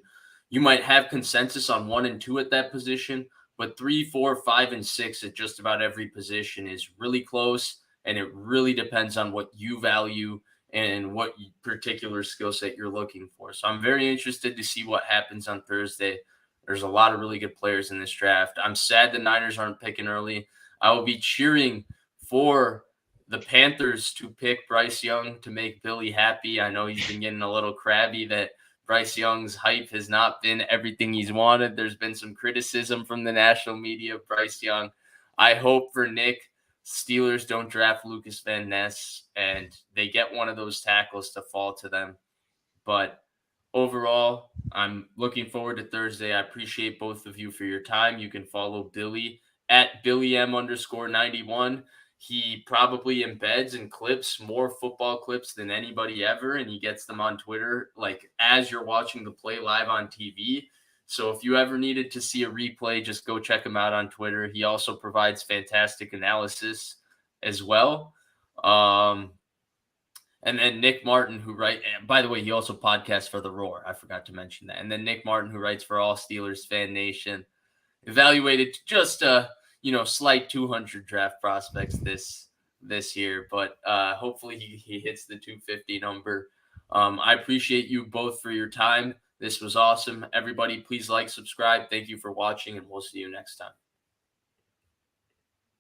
you might have consensus on 1 and 2 at that position, but 3, 4, 5, and 6 at just about every position is really close. And it really depends on what you value and what particular skill set you're looking for. So I'm very interested to see what happens on Thursday. There's a lot of really good players in this draft. I'm sad the Niners aren't picking early. I will be cheering for the Panthers to pick Bryce Young to make Billy happy. I know he's been getting a little crabby that Bryce Young's hype has not been everything he's wanted. There's been some criticism from the national media of Bryce Young. I hope for Nick, Steelers don't draft Lucas Van Ness and they get one of those tackles to fall to them. But overall, I'm looking forward to Thursday. I appreciate both of you for your time. You can follow Billy at BillyM_91. He probably embeds and clips more football clips than anybody ever, and he gets them on Twitter, like as you're watching the play live on TV. So if you ever needed to see a replay, just go check him out on Twitter. He also provides fantastic analysis as well. And then Nick Martin, and by the way, he also podcasts for The Roar. I forgot to mention that. And then Nick Martin, who writes for All Steelers Fan Nation, evaluated just slight 200 draft prospects this year, but hopefully he hits the 250 number. I appreciate you both for your time. This was awesome. Everybody, please like, subscribe. Thank you for watching, and we'll see you next time.